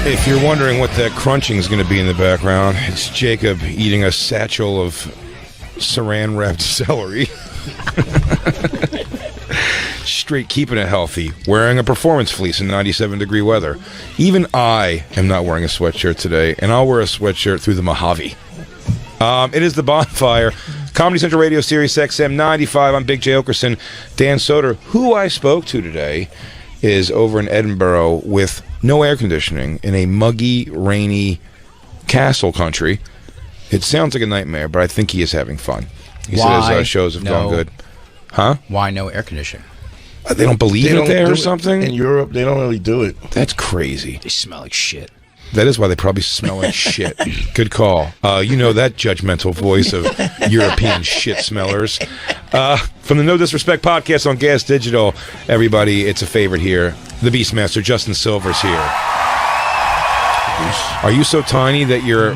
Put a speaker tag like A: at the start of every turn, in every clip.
A: If you're wondering what that crunching is going to be in the background, it's Jacob eating a satchel of saran-wrapped celery. Straight keeping it healthy, wearing a performance fleece in 97-degree weather. Even I am not wearing a sweatshirt today, and I'll wear a sweatshirt through the Mojave. It is the Bonfire, Comedy Central Radio, Sirius XM 95. I'm Big J. Oakerson. Dan Soder, who I spoke to today, is over in Edinburgh with no air conditioning in a muggy, rainy castle country. It sounds like a nightmare, but I think he is having fun. He says shows have gone good. Huh?
B: Why no air conditioning?
A: They don't believe it there or something?
C: In Europe, they don't really do it.
A: That's crazy.
B: They smell like shit.
A: That is why they probably smell like shit. Good call. You know that judgmental voice of European shit smellers. From the No Disrespect podcast on Gas Digital, everybody, it's a favorite here. The Beastmaster, Justin Silver's here. Are you so tiny that your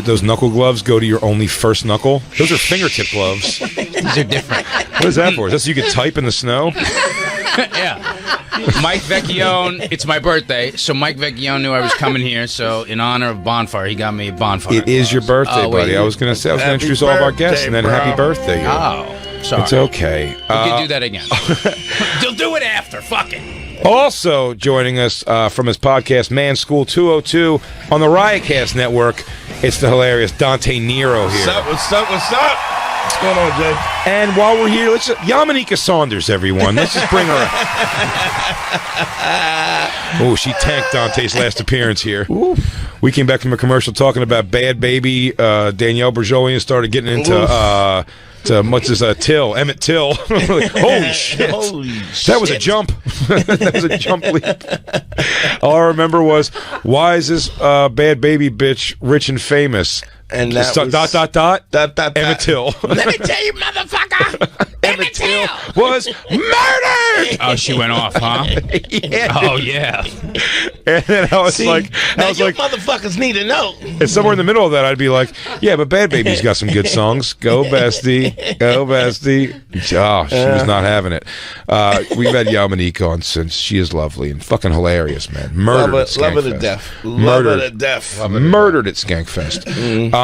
A: those knuckle gloves go to your only first knuckle? Those are fingertip gloves.
B: These are different.
A: What is that for? Is that so you can type in the snow?
B: Yeah. Mike Vecchione, it's my birthday, so Mike Vecchione knew I was coming here, so in honor of Bonfire, he got me Bonfire.
A: It is your birthday, buddy. I was going to introduce all of our guests, and then happy birthday.
B: Oh, sorry.
A: It's okay.
B: We can do that again. You'll do it after. Fuck it.
A: Also joining us from his podcast, Man School 202, on the Riotcast Network, it's the hilarious Dante Nero here.
C: What's up? What's going on, Jay?
A: And while we're here, let's Yamanika Saunders, everyone. Let's just bring her up. Oh, she tanked Dante's last appearance here. Ooh. We came back from a commercial talking about Bad Baby. Danielle Berjolian started getting into Emmett Till. Holy shit. That was a jump. That was a jump leap. All I remember was, why is this Bad Baby bitch rich and famous?
C: And that
A: was Emmett Till.
C: Let me tell you, motherfucker, Emmett Till
A: was murdered.
B: Oh, she went off, huh?
A: Yeah.
B: Oh, yeah.
A: And then I was like,
C: motherfuckers need to know.
A: And somewhere in the middle of that, I'd be like, yeah, but Bad Baby's got some good songs. Go bestie, go bestie. Oh, she was not having it. We've had Yamanika on since. She is lovely and fucking hilarious, man. Murdered at Skankfest.
C: Love her to death. Murdered
A: at Skankfest.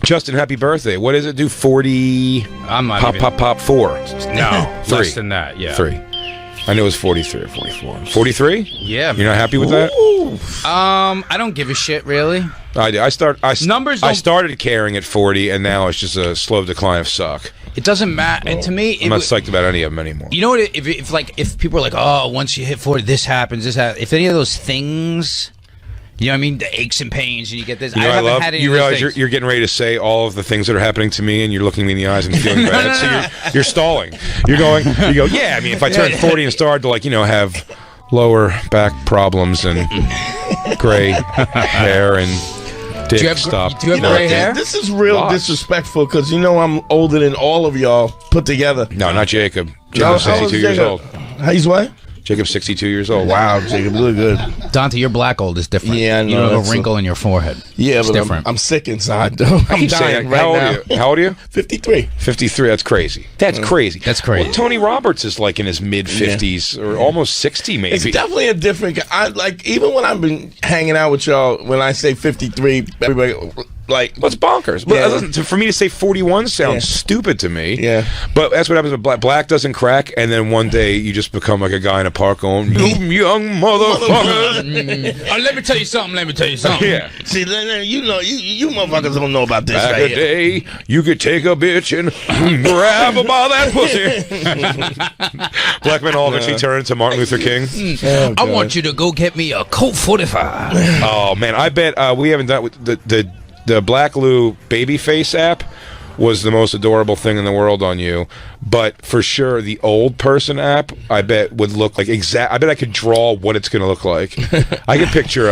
A: Justin, happy birthday. What does it do? 40?
B: I'm not
A: pop 4.
B: No,
A: 3.
B: Less than that, yeah.
A: 3. I knew it was 43 or 44. 43?
B: Yeah.
A: You're not happy with that?
B: I don't give a shit, really.
A: I do. I started caring at 40, and now it's just a slow decline of suck.
B: It doesn't matter. And to me,
A: I'm not psyched about any of them anymore.
B: You know what? If people are like, oh, once you hit 40, this happens, if any of those things... You know what I mean? The aches and pains, and you get this.
A: You know,
B: I haven't had any
A: you
B: of those
A: realize
B: things.
A: you're getting ready to say all of the things that are happening to me, and you're looking me in the eyes and feeling bad. So you're stalling. You go, yeah, I mean, if I turn 40 and start to, have lower back problems and gray hair and dick stop.
B: Do you have gray hair?
C: This is real disrespectful, because I'm older than all of y'all put together.
A: No, not Jacob. Jacob's 62 years old.
C: He's what?
A: Jacob's 62 years old.
C: Wow, Jacob, you look good.
B: Dante, your black old is different.
C: Yeah, I know.
B: You don't have a wrinkle in your forehead.
C: Yeah,
B: it's
C: but
B: different.
C: I'm sick inside, though. I'm dying right now.
A: How old are you?
C: 53.
A: 53, that's crazy. That's crazy.
B: That's crazy.
A: Well, Tony Roberts is in his mid-50s, or almost 60 maybe.
C: It's definitely a different... even when I've been hanging out with y'all, when I say 53, everybody...
A: Well, it's bonkers. Yeah. For me to say 41 sounds stupid to me.
C: Yeah.
A: But that's what happens with black. Black doesn't crack, and then one day you just become like a guy in a park going, "You young motherfucker."
B: Let me tell you something.
A: Yeah.
C: See, you motherfuckers don't know about this.
A: Back
C: right
A: a day, you could take a bitch and grab her by that pussy. Black men all eventually turn into Martin Luther King.
B: I want you to go get me a Colt 45.
A: Oh man, I bet we haven't done with the Black Lou Babyface app was the most adorable thing in the world on you, but for sure the old person app I bet would look like I bet I could draw what it's going to look like. I can picture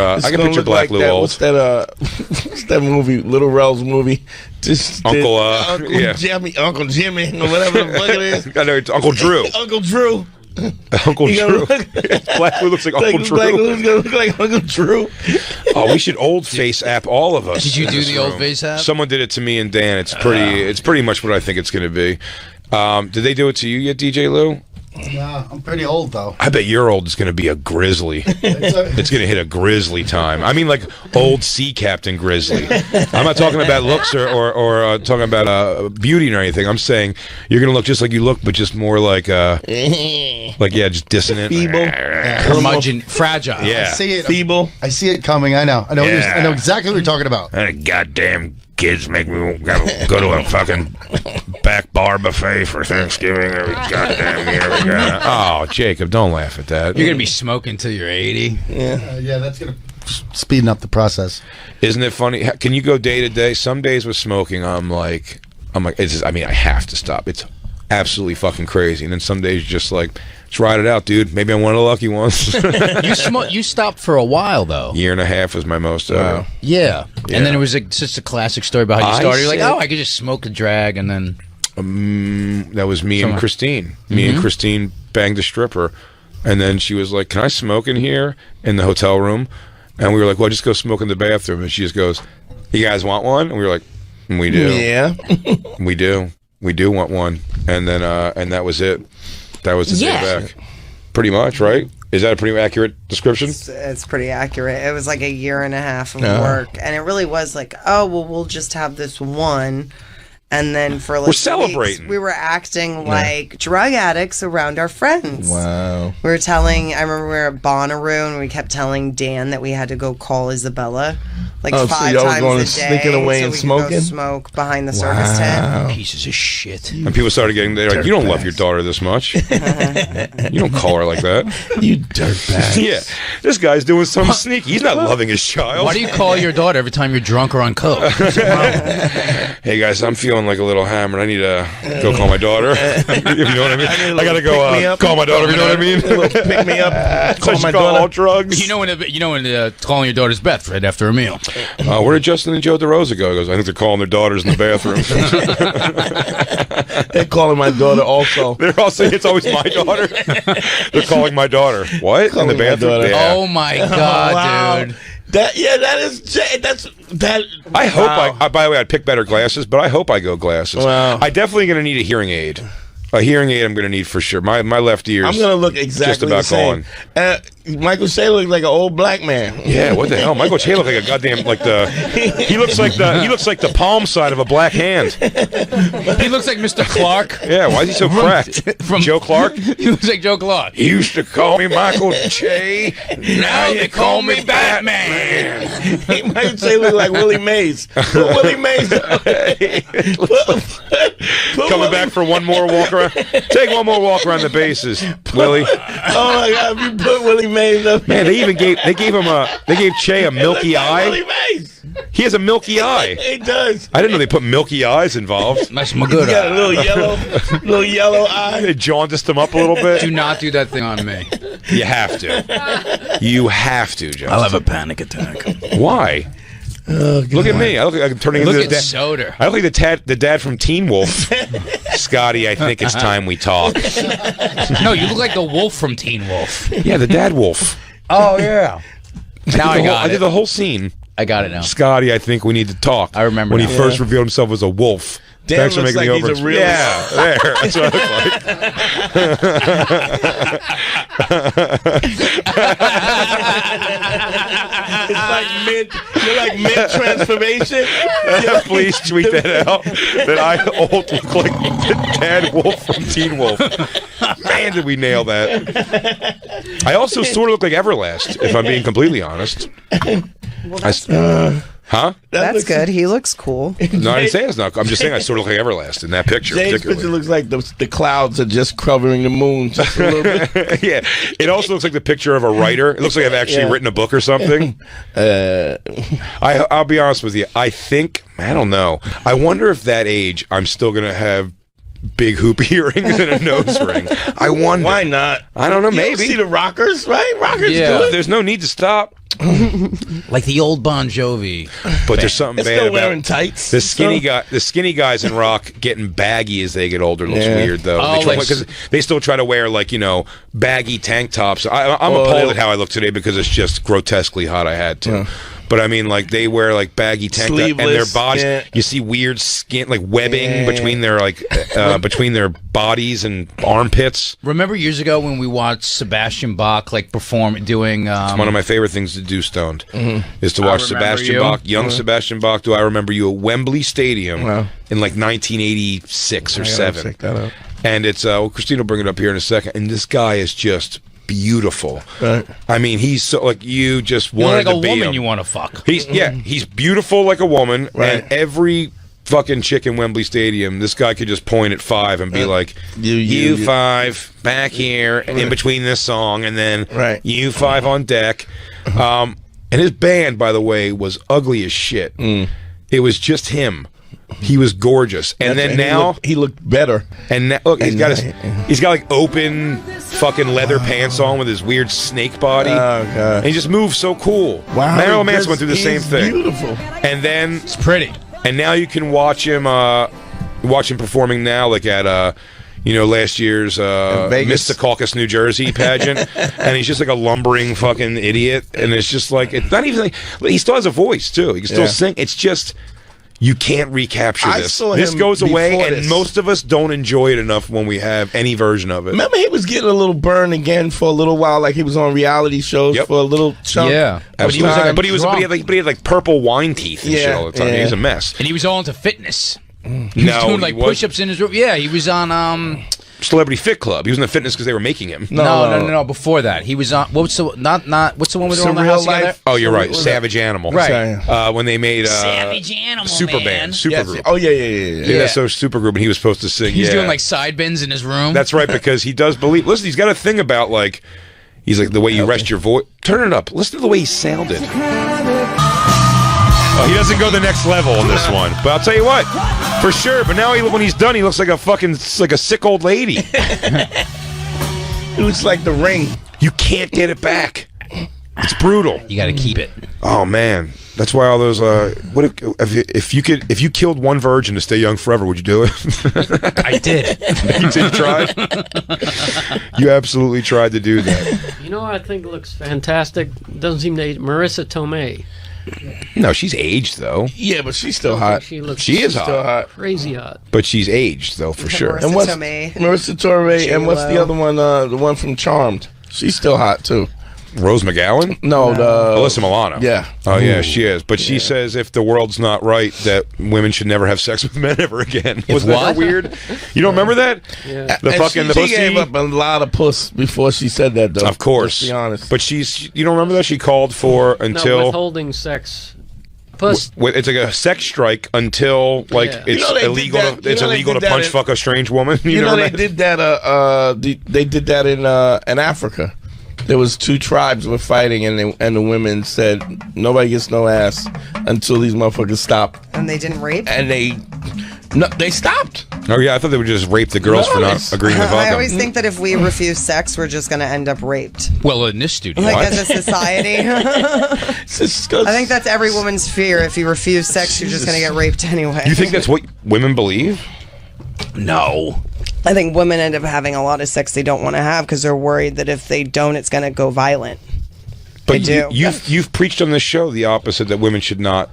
A: Black Lou old.
C: What's that movie? Little Rell's movie.
A: Uncle
C: Jimmy, or whatever the fuck it is.
A: I know it's Uncle Drew.
C: Uncle Drew.
A: Uncle Drew. Black Lou looks like Uncle Drew.
C: Black Lou's gonna look like Uncle Drew.
A: Oh, we should old face app all of us.
B: Did you do the old face app?
A: Someone did it to me and Dan. It's pretty much what I think it's going to be. Did they do it to you yet, DJ Lou?
D: Nah, I'm pretty old though.
A: I bet your old is going to be a grizzly. It's going to hit a grizzly time. I mean, like old sea captain grizzly. I'm not talking about looks or talking about beauty or anything. I'm saying you're going to look just like you look, but just more like just dissonant,
C: feeble,
B: curmudgeon, fragile.
A: Yeah,
D: I see it.
C: feeble.
D: I see it coming. I know. I know exactly what you're talking about.
A: That goddamn kids make me gotta go to a fucking back bar buffet for Thanksgiving every goddamn year. Oh, Jacob, don't laugh at that.
B: You're gonna be smoking till you're 80.
D: Yeah, that's gonna speeding up the process.
A: Isn't it funny? Can you go day to day? Some days with smoking, I'm like, it's just, I mean, I have to stop. It's absolutely fucking crazy. And then some days you're just like, just ride it out, dude. Maybe I'm one of the lucky ones.
B: You stopped for a while though.
A: Year and a half was my most.
B: Yeah. And then it was such a classic story about how you started. You're like,
A: said-
B: I could just smoke a drag, and then
A: that was me and Christine. Me and Christine banged a stripper, and then she was like, "Can I smoke in here in the hotel room?" And we were like, "Well, just go smoke in the bathroom." And she just goes, "You guys want one?" And we were like, "We do.
C: Yeah.
A: We do want one." And then and that was it. That was the day back. Pretty much, right? Is that a pretty accurate description?
E: It's pretty accurate. It was like a year and a half of work, and it really was like, oh well, we'll just have this one. And then for like
A: we're celebrating.
E: weeks, we were acting like drug addicts around our friends.
C: Wow.
E: We were telling. I remember we were at Bonnaroo, and we kept telling Dan that we had to go call Isabella like
C: so
E: 5
C: y'all
E: times
C: going
E: a
C: and
E: day,
C: sneaking away
E: so
C: and
E: we could
C: smoking?
E: go smoke behind the circus tent.
B: pieces of shit.
A: And people started getting, they're like, "You don't love your daughter this much. You don't call her like that."
C: You dirtbag.
A: Yeah, this guy's doing something sneaky. He's not loving his child.
B: Why do you call your daughter every time you're drunk or on coke?
A: Hey guys, I'm feeling like a little hammered. I need to go call my daughter. If you know what I mean. I gotta go call my daughter. If you know what I mean.
C: Pick me up.
A: Call my
C: daughter.
A: all drugs.
B: You know when calling your daughter's Beth right after a meal.
A: Where did Justin and Joe DeRosa go? He goes, I think they're calling their daughters in the bathroom.
C: They're calling my daughter also.
A: They're all saying it's always my daughter. They're calling my daughter. What?
C: Calling
A: in the
C: my
A: bathroom?
C: daughter.
A: Yeah.
B: Oh my god,
C: Wow.
B: dude.
C: That.
A: I hope by the way, I'd pick better glasses, but I hope I go glasses.
C: Wow.
A: I definitely going to need a hearing aid. A hearing aid I'm going to need for sure. My left ear.
C: I'm gonna look exactly
A: just about
C: the same. Michael Shea looks like an old black man.
A: Yeah, what the hell? Michael Che looks like a goddamn he looks like the palm side of a black hand.
B: He looks like Mr. Clark.
A: Yeah, why is he so cracked?
B: From
A: Joe Clark?
B: He looks like Joe Clark.
A: He used to call me Michael Che.
B: Now they call me Batman.
C: Michael Shea look like Willie Mays. Put Willie Mays.
A: Coming back for one more walk around. Take one more walk around the bases, Willie.
C: Oh my God! If you put Willie Mays up,
A: Man, they gave Che a milky eye.
C: Willie Mays.
A: He has a milky eye.
C: It does.
A: I didn't know they put milky eyes involved.
B: Nice
C: He
B: Magooda.
C: got a little yellow eye.
A: They jaundiced him up a little bit.
B: Do not do that thing on me.
A: You have to. You have to, Justin.
B: I'll have a panic attack.
A: Why? Look at me. I look like I'm turning
B: Look
A: into
B: at
A: the dad.
B: Soder.
A: I look like the dad from Teen Wolf. Scotty, I think it's time we talk.
B: No, you look like the wolf from Teen Wolf.
A: Yeah, the dad wolf.
B: Oh yeah. Now I got
A: I
B: it.
A: did the whole scene.
B: I got it now.
A: Scotty, I think we need to talk.
B: I remember
A: when
B: now.
A: he first revealed himself as a wolf.
C: Dan
A: Thanks for
C: looks
A: making
C: like
A: me
C: he's
A: over.
C: a real-
A: Yeah, there. That's what I look like.
C: You're like mid transformation.
A: Please tweet that out. That I look like the dad wolf from Teen Wolf. Man, did we nail that? I also sort of look like Everlast, if I'm being completely honest.
E: Well, that's,
A: Huh?
E: that's good. He looks cool.
A: No, I didn't say it's not. I'm just saying I sort of look like Everlast in that picture.
C: James' picture
A: particularly.
C: looks like the clouds are just covering the moon just a little bit.
A: Yeah, it also looks like the picture of a writer. It looks like I've actually written a book or something. I'll be honest with you. I don't know. I wonder if that age I'm still gonna have big hoop earrings and a nose ring. I wonder.
C: Why not?
A: I don't know.
C: You
A: Maybe
C: don't see the rockers, right? Rockers
B: Yeah.
C: do it.
A: There's no need to stop.
B: Like the old Bon Jovi.
A: But there's something
C: It's
A: bad
C: still
A: about
C: wearing tights.
A: the skinny guys in rock getting baggy as they get older looks weird though.
B: Oh,
A: Because they still try to wear baggy tank tops. I'm appalled at how I look today because it's just grotesquely hot. I had to. But I mean, like they wear like baggy tank top, and their
C: Sleeveless,
A: bodies.
C: yeah.
A: You see weird skin, like webbing between their between their bodies and armpits.
B: Remember years ago when we watched Sebastian Bach like perform doing?
A: It's one of my favorite things to do, stoned, is to watch
B: Remember
A: Sebastian
B: You.
A: Bach, young Sebastian Bach. Do I remember you at Wembley Stadium in like 1986 or 7?
C: Check that out.
A: And it's Christine will bring it up here in a second. And this guy is just beautiful.
C: Right.
A: I mean, he's so like you just
B: You're
A: wanted
B: like a
A: to be
B: woman
A: him.
B: you want to fuck.
A: He's beautiful like a woman,
C: Right.
A: and every fucking chick in Wembley Stadium, this guy could just point at 5 and be like, you 5 back here in between this song, and then you 5 on deck. And his band, by the way, was ugly as shit. It was just him. He was gorgeous, and then now
C: he looked better.
A: And now, look, he's got like open fucking leather pants on with his weird snake body.
C: Oh god!
A: And he just moves so cool.
C: Wow,
A: Marilyn Manson went through the same thing.
C: Beautiful.
A: And then
B: It's pretty.
A: and now you can watch him performing now, like at last year's Miss Secaucus, New Jersey pageant, and he's just like a lumbering fucking idiot, and it's just like it's not even like he still has a voice too. He can still sing. It's just. You can't recapture
C: I
A: this.
C: saw
A: This
C: him
A: goes away,
C: before
A: and
C: this.
A: most of us don't enjoy it enough when we have any version of it.
C: Remember, he was getting a little burned again for a little while, like he was on reality shows for a little chunk.
B: Yeah.
A: But he was
C: Time.
A: but he had like purple wine teeth and shit all the time. He was a mess.
B: And he was all into fitness. He was
A: No,
B: doing like
A: he wasn't.
B: push-ups in his room. Yeah, he was on
A: Celebrity Fit Club. He was in the fitness because they were making him.
B: No. Before that, he was on. What's the what's the one with all the
C: Surreal
B: house
C: Life?
B: together?
A: Oh, you're right. Savage Animal.
B: Right.
A: When they made
B: Savage Animal,
A: Superband,
B: man.
A: Supergroup.
C: Oh yeah.
A: Yeah, that's so Supergroup, and he was supposed to sing.
B: He's doing like side bends in his room.
A: That's right, because he does believe. Listen, he's got a thing about like. He's like the way you rest your voice. Turn it up. Listen to the way he sounded. Oh, he doesn't go the next level on this one, but I'll tell you what, for sure. But now when he's done, he looks like a sick old lady.
C: It was like The Ring.
A: You can't get it back. It's brutal.
B: You got to keep it.
A: Oh man, that's why all those. If you killed one virgin to stay young forever, would you do it?
B: I did.
A: You tried. You absolutely tried to do that.
F: You know what I think looks fantastic? Doesn't seem to age. Marissa Tomei.
A: No, she's aged though.
C: Yeah, but she's still
F: I
C: hot.
F: think she looks
A: She is
C: Still
A: hot,
C: hot.
F: crazy hot.
A: but she's aged though for sure.
C: And what's
E: Tomei.
C: Marissa Tomei? And what's the
E: J-Lo.
C: other one? The one from Charmed. She's still hot too.
A: Rose McGowan,
C: No, the
A: Alyssa Milano.
C: Yeah.
A: Oh yeah, she is. But she says if the world's not right, that women should never have sex with men ever again. Wasn't that
B: what?
A: weird? You don't remember that?
F: Yeah.
A: The
C: And
A: fucking
C: she
A: the pussy.
C: gave up a lot of puss before she said that, though.
A: Of course.
C: Let's be honest.
A: But you don't remember that? She called for
F: No,
A: until.
F: withholding sex. Puss.
A: It's like a sex strike until like
F: Yeah.
A: it's
C: You know they did
A: illegal.
C: that-
A: It's
C: you know they
A: illegal to
C: did that
A: punch
C: in-
A: fuck a strange woman.
C: you know
A: never
C: they
A: met-
C: did that. They did that in Africa. There was 2 tribes were fighting, and the women said nobody gets no ass until these motherfuckers stop,
E: And they didn't rape?
C: and they stopped.
A: Oh yeah, I thought they would just rape the girls for not
C: Nice.
A: agreeing to fuck
E: I
A: them.
E: always think that if we refuse sex, we're just going to end up raped.
B: Well, in this studio.
E: Like as a society. I
C: It's disgusting.
E: think that's every woman's fear. If you refuse sex, you're just going to get raped anyway.
A: You think that's what women believe?
B: No.
E: I think women end up having a lot of sex they don't want to have because they're worried that if they don't, it's going to go violent.
A: But
E: do.
A: you've preached on this show the opposite, that women should not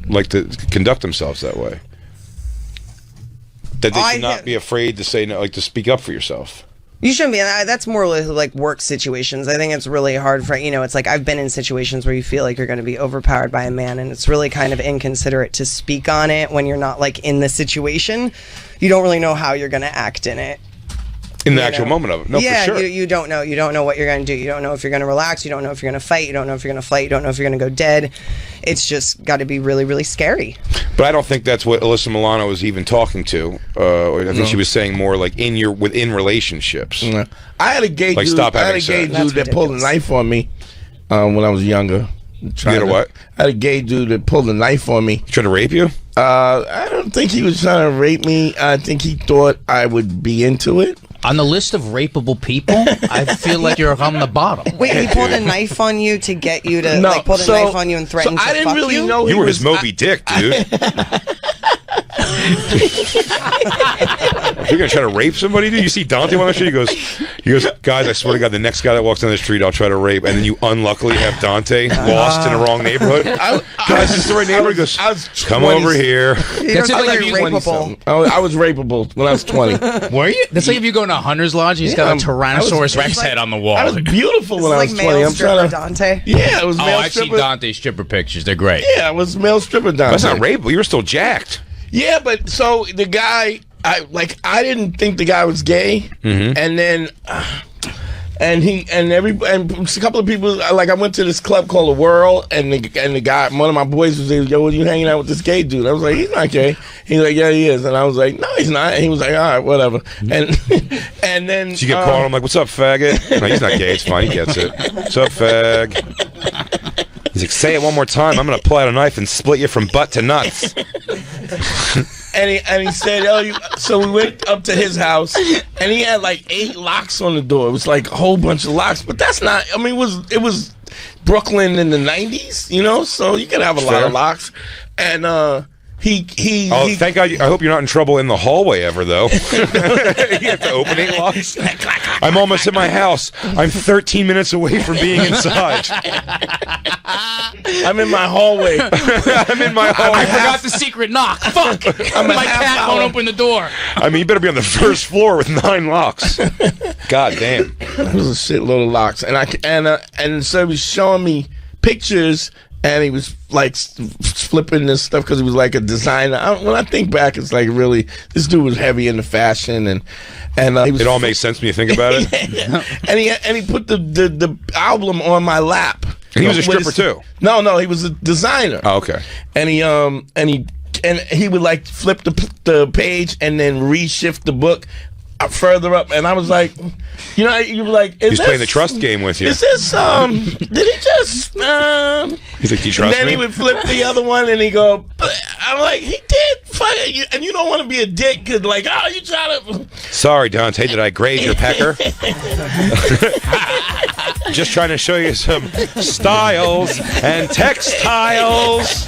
A: like to conduct themselves that way. That they should not be afraid to say no, like to speak up for yourself.
E: You shouldn't be. That's more like work situations. I think it's really hard for, it's like I've been in situations where you feel like you're going to be overpowered by a man, and it's really kind of inconsiderate to speak on it when you're not like in the situation. You don't really know how you're going to act in it.
A: In the actual moment of it. No,
E: Yeah,
A: for sure.
E: you don't know. You don't know what you're going to do. You don't know if you're going to relax. You don't know if you're going to fight. You don't know if you're going to fight. You don't know if you're going to go dead. It's just got to be really, really scary.
A: But I don't think that's what Alyssa Milano was even talking to. I think she was saying more like within relationships.
C: I had a gay
A: Like,
C: dude.
A: stop
C: I had
A: having
C: a gay
A: sex.
C: dude that pulled a
E: ridiculous.
C: knife on me when I was younger.
A: You had a what?
C: I had a gay dude that pulled a knife on me.
A: Trying to rape you?
C: I don't think he was trying to rape me. I think he thought I would be into it.
B: On the list of rapeable people, I feel like you're on the bottom.
E: Wait, he pulled a knife on you to get you to pulled a knife on you and threatened
C: so I
E: to
C: didn't
E: fuck
C: really
E: you?
C: know
A: You
C: he
A: were
C: was,
A: his Moby Dick, dude. You're gonna try to rape somebody, dude? You see Dante on the street? He goes, guys, I swear to God, the next guy that walks down the street, I'll try to rape. And then you unluckily have Dante lost in the wrong neighborhood. Guys, this is the right neighborhood. He goes, come over here.
B: That's like if you
E: rapeable.
C: I was rapeable when I was 20.
B: Were you? That's like if you go into a hunter's lodge, he's got a Tyrannosaurus Rex head on the wall.
C: I was beautiful when I was
E: It's
C: 20.
E: male
C: I'm
E: stripper
C: trying to.
E: Dante.
C: Yeah, it was male
B: I've seen
C: stripper.
B: Dante's stripper pictures. They're great.
C: Yeah, it was male stripper Dante.
A: That's not rape. You were still jacked.
C: Yeah, but so the guy, I didn't think the guy was gay, and then, and a couple of people, like I went to this club called The Whirl, and the guy, one of my boys was like, "Yo, you hanging out with this gay dude?" I was like, "He's not gay." He's like, "Yeah, he is," and I was like, "No, he's not." And he was like, "All right, whatever," and then
A: So you get called. I'm like, "What's up, faggot?" No, he's not gay. It's fine. He gets it. What's up, fag? He's like, say it one more time. I'm gonna pull out a knife and split you from butt to nuts.
C: And he said, "Oh, so we went up to his house, and he had like 8 locks on the door. It was like a whole bunch of locks, but that's not. I mean, it was Brooklyn in the ¡90s, you know. So you could have a lot of locks, and he.
A: Oh, thank God! I hope you're not in trouble in the hallway ever, though. You have to open 8 locks. I'm almost in my house. I'm 13 minutes away from being inside.
C: I'm in my hallway.
A: I'm in my hallway.
B: I forgot the secret knock. Fuck! My cat won't open the door.
A: I mean, you better be on the first floor with 9 locks. God damn.
C: It was a shitload of locks, and so he was showing me pictures, and he was like flipping this stuff because he was like a designer. When I think back, it's like really this dude was heavy into fashion, and he was,
A: It all makes sense when you think about it.
C: and he put the album on my lap.
A: And he was a stripper too.
C: No, he was a designer.
A: Oh, okay.
C: And he would like flip the page and then reshift the book further up, and I was like, you were like,
A: He's playing the trust game with you.
C: Is this did he just
A: He's like, do you
C: and
A: trust
C: then
A: me?
C: he would flip the other one and he go, I'm like, he did fuck it, and you don't want to be a dick because like, oh, you try to
A: Sorry, Dante, did I grade your pecker? Just trying to show you some styles and textiles.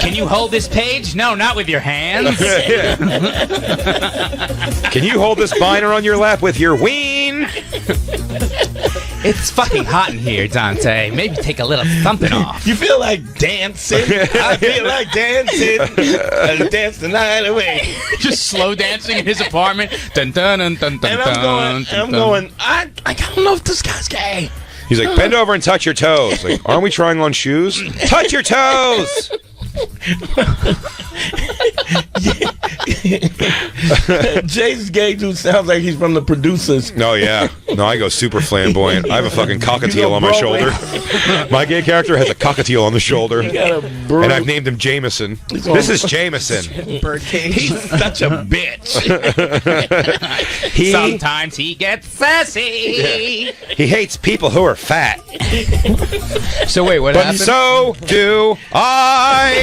B: Can you hold this page? No, not with your hands.
A: Can you hold this binder on your lap with your ween?
B: It's fucking hot in here, Dante. Maybe take a little something off.
C: You feel like dancing. I feel like dancing. I dance the night away.
B: Just slow dancing in his apartment. Dun dun dun dun dun.
C: And I'm going. I don't know if this guy's gay.
A: He's like, bend over and touch your toes. Like, aren't we trying on shoes? Touch your toes.
C: Jay's gay dude sounds like he's from the producers.
A: No, yeah. No, I go super flamboyant. I have a fucking cockatiel
C: go
A: on my
C: Broadway.
A: shoulder. My gay character has a cockatiel on the shoulder.
C: Got a bird.
A: And I've named him Jameson. This is Jameson.
E: Birdcage.
C: He's such a bitch.
B: Sometimes he gets sassy.
A: He hates people who are fat.
B: So wait, what
A: But
B: happened?
A: so do I.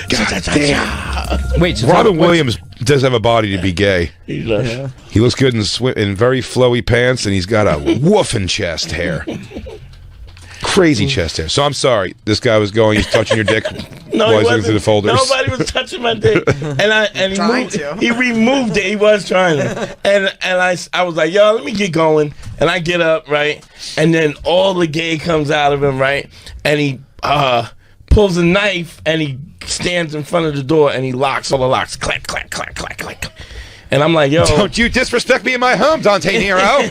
A: God damn.
B: Wait, so
A: Robin Williams does have a body to be gay. He looks good in very flowy pants, and he's got a woofing chest hair. Crazy chest hair. So I'm sorry. This guy was going, he's touching your dick while he's looking through the folders.
C: Nobody was touching my dick, and he removed it. He was trying to, and I was like, yo, let me get going, and I get up, right, and then all the gay comes out of him, right, and he pulls a knife and he stands in front of the door and he locks all the locks, clack clack clack clack clack, and I'm like, yo,
A: Don't you disrespect me in my home, Dante Nero.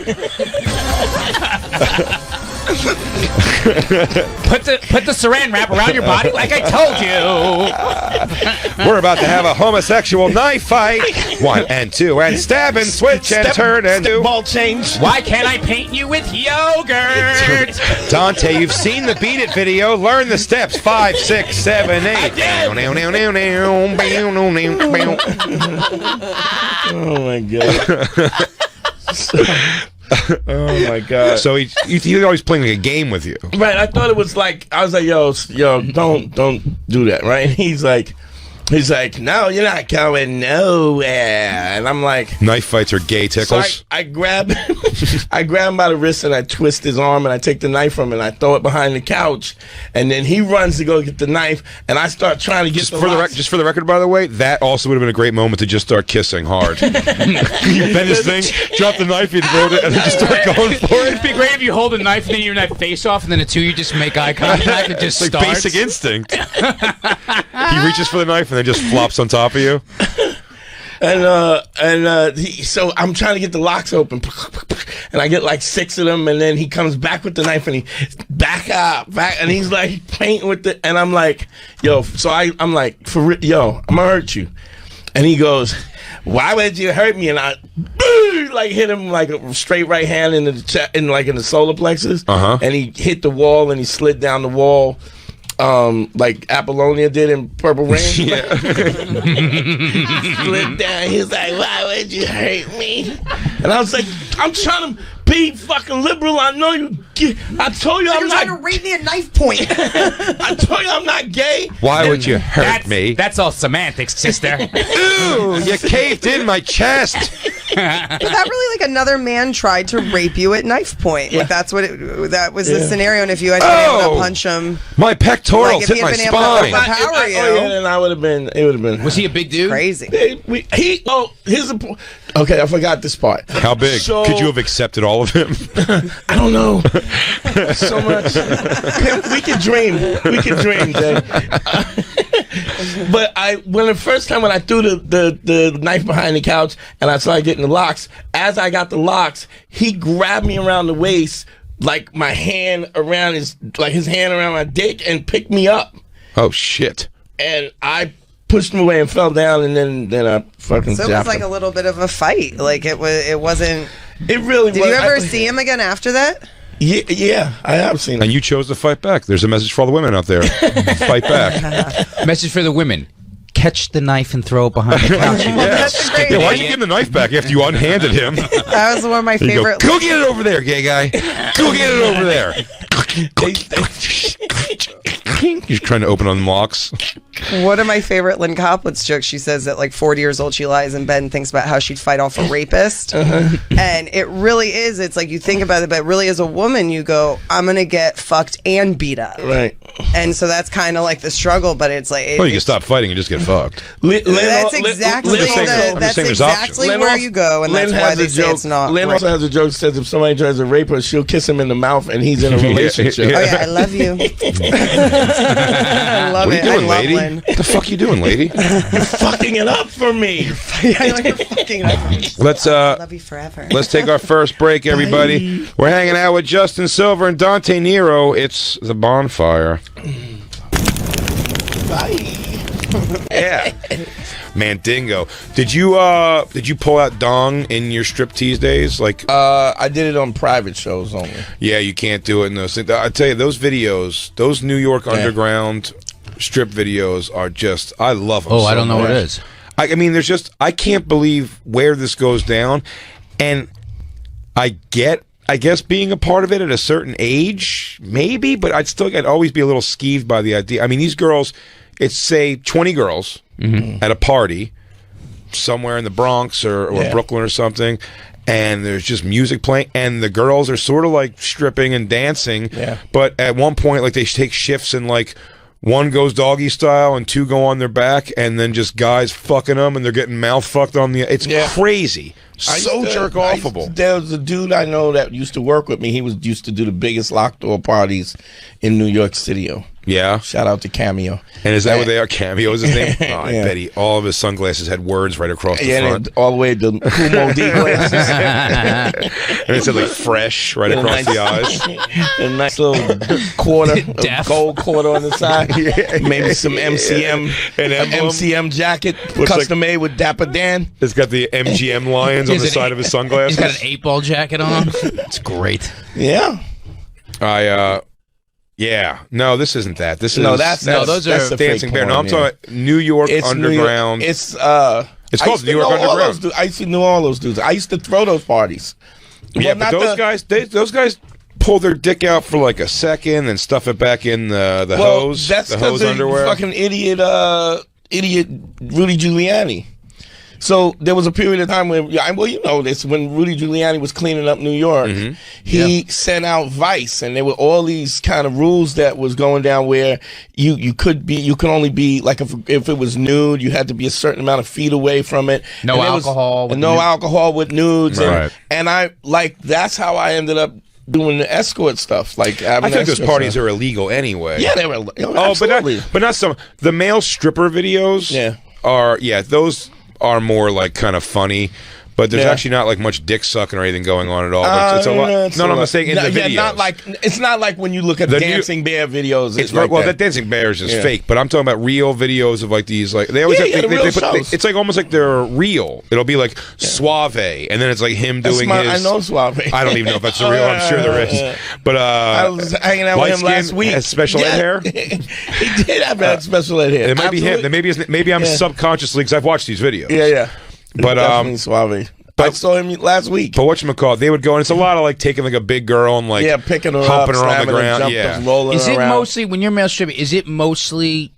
B: Put the saran wrap around your body like I told you.
A: We're about to have a homosexual knife fight. 1 and 2 and stab and switch and turn and do.
C: ball change.
B: Why can't I paint you with yogurt?
A: Dante, you've seen the Beat It video. Learn the steps. 5, 6, 7, 8.
C: Oh my god. Oh my god.
A: So he's always playing like a game with you.
C: Right, I thought it was like, I was like, yo, don't do that, right? And he's like, He's like, no, you're not going nowhere. And I'm like,
A: Knife fights are gay tickles.
C: so I grab I grab him by the wrist and I twist his arm and I take the knife from him and I throw it behind the couch. And then he runs to go get the knife and I start trying to get
A: Just for the record, by the way, that also would have been a great moment to just start kissing hard. You bend this thing, drop the knife, you throw it, and then just start going for it.
B: It'd be great if you hold a knife and then your knife face off, and then the two you just make eye contact and just
A: It's like
B: starts.
A: Basic Instinct. He reaches for the knife and then just flops on top of you.
C: So I'm trying to get the locks open, and I get like 6 of them, and then he comes back with the knife, and he back, and he's like painting with the, and I'm like, yo, so I'm like, yo, I'm gonna hurt you, and he goes, why would you hurt me? And I like hit him like a straight right hand in the solar plexus, and he hit the wall, and he slid down the wall. Like Apollonia did in Purple Rain. Yeah. Slid down. He's like, why would you hurt me? And I was like, I'm trying to be fucking liberal. I know you. I told you I'm not.
E: You're trying to rape me at knife point.
C: I told you I'm not gay.
A: Why would you hurt me?
B: That's all semantics, sister.
A: Ooh, you caved in my chest.
E: But that really, like, another man tried to rape you at knife point. Like, that was the scenario. And if you had been able to punch him,
A: my pectorals
E: like,
A: hit my
E: been able to
A: spine.
E: overpower you.
C: Then I would have been. It would have been.
B: Was he a big dude?
E: Crazy.
C: Here's the point. Okay, I forgot this part.
A: How big?
C: So-
A: Could you have accepted all of him?
C: I don't know. So much. We could dream. We could dream, Jay. But when I threw the knife behind the couch and I started getting the locks, as I got the locks, he grabbed me around the waist, like my hand around his hand around my dick, and picked me up.
A: Oh shit!
C: And I pushed him away and fell down, and then I fucking.
E: So it was like a little bit of a fight. Like it wasn't.
C: It really.
E: Did you ever see him again after that?
C: Yeah, I have seen him.
A: And you chose to fight back. There's a message for all the women out there. Fight back.
B: Message for the women. Catch the knife and throw it behind the couch.
E: That's great.
A: Yeah, why'd you give him the knife back after you unhanded him?
E: That was one of my
A: You go,
E: favorite.
A: go get it over there, gay guy. Go get it over there. You're trying to open unlocks.
E: One of my favorite Lynn Coplitz jokes. She says that like 40 years old, she lies in bed and thinks about how she'd fight off a rapist. And it really is. It's like you think about it, but really as a woman, you go, I'm going to get fucked and beat up.
C: Right.
E: And so that's kind of like the struggle, but it's like.
A: Well, you can stop fighting and just get fucked.
E: That's exactly, where you go, and that's why they say it's not.
C: Lynn also has a joke that says if somebody tries to rape her, she'll kiss him in the mouth and he's in a relationship.
E: Oh, yeah, I love you. I love
A: What are
E: it.
A: you doing,
E: I love
A: lady?
E: Lynn.
A: What the fuck are you doing, lady?
C: You're fucking it up for me.
E: You're fucking
A: Let's
E: love you forever.
A: let's take our first break, everybody. We're hanging out with Justin Silver and Dante Nero. It's the Bonfire.
C: Bye.
A: Yeah. Mandingo. Did you pull out dong in your striptease days? Like
C: I did it on private shows only.
A: yeah, you can't do it in those things. I tell you, those videos, those New York underground strip videos are just, I love them.
B: Oh,
A: so
B: I don't know what it
A: much.
B: is.
A: I mean, there's just, I can't believe where this goes down. And I guess being a part of it at a certain age, maybe, but I'd always be a little skeeved by the idea. I mean, these girls, it's say 20 girls at a party somewhere in the Bronx or Brooklyn or something, and there's just music playing, and the girls are sort of like stripping and dancing, but at one point, like, they take shifts and like one goes doggy style and two go on their back, and then just guys fucking them, and they're getting mouth fucked on the. It's crazy, so jerk offable.
C: There was a dude I know that used to work with me. He used to do the biggest locked door parties in New York City.
A: Yeah.
C: Shout out to Cameo.
A: And is that what they are? Cameo is his name? Oh, I
C: Yeah.
A: bet he, all of his sunglasses had words right across the front.
C: All the way to Kumo D glasses.
A: And it said like fresh right across the eyes.
C: A nice little quarter, a
B: Deaf.
C: gold quarter on the side. Maybe some MCM,
A: An emblem.
C: MCM jacket,
A: Looks
C: custom made with Dapper Dan.
A: It's got the MGM lions on
B: Is
A: the
B: it
A: side of his sunglasses.
B: He's got an 8-ball jacket on. It's great.
C: Yeah.
A: Yeah. No, this isn't that. This is
C: No,
B: those are
C: that's the
A: Dancing
C: fake
A: Bear. No,
C: porn,
A: I'm talking about New York
C: It's New York-
A: Underground.
C: It's
A: It's called New York Underground.
C: I used to know all those dudes. I used to throw those parties.
A: Yeah,
C: Well,
A: but
C: not
A: those guys pull their dick out for like a second and stuff it back in the hose,
C: That's
A: the
C: because
A: hose
C: the
A: underwear.
C: fucking idiot idiot Rudy Giuliani. So there was a period of time when, well, you know this, when Rudy Giuliani was cleaning up New York, he sent out Vice, and there were all these kind of rules that was going down where you could only be like if it was nude, you had to be a certain amount of feet away from it.
B: No alcohol.
C: Alcohol with nudes,
A: Right.
C: and I that's how I ended up doing the escort stuff. Like
A: I think those parties are illegal anyway.
C: Yeah, they were. Absolutely.
A: but not some. The male stripper videos. Are those are more like kind of funny. But there's actually not like much dick sucking or anything going on at all. It's a lot. I'm saying in the videos.
C: It's not like when you look at the Dancing Bear videos. It's like
A: that Dancing Bear is just fake. But I'm talking about real videos of like these, like they always it's like almost like they're real. It'll be like Suave, and then it's like him doing his.
C: I know Suave.
A: I don't even know if that's real. I'm sure there is. But
C: I was hanging out with him last week.
A: Has special ed hair.
C: He did have that special ed hair.
A: It might be him. Maybe I'm subconsciously, because I've watched these videos.
C: Yeah.
A: But
C: Suave. I saw him last week.
A: But whatchamacallit, they would go, and it's a lot of like taking like a big girl and like
C: picking her
A: humping
C: up,
A: her on the ground.
C: rolling
B: Is it
C: around.
B: mostly, when you're male stripping, is it mostly,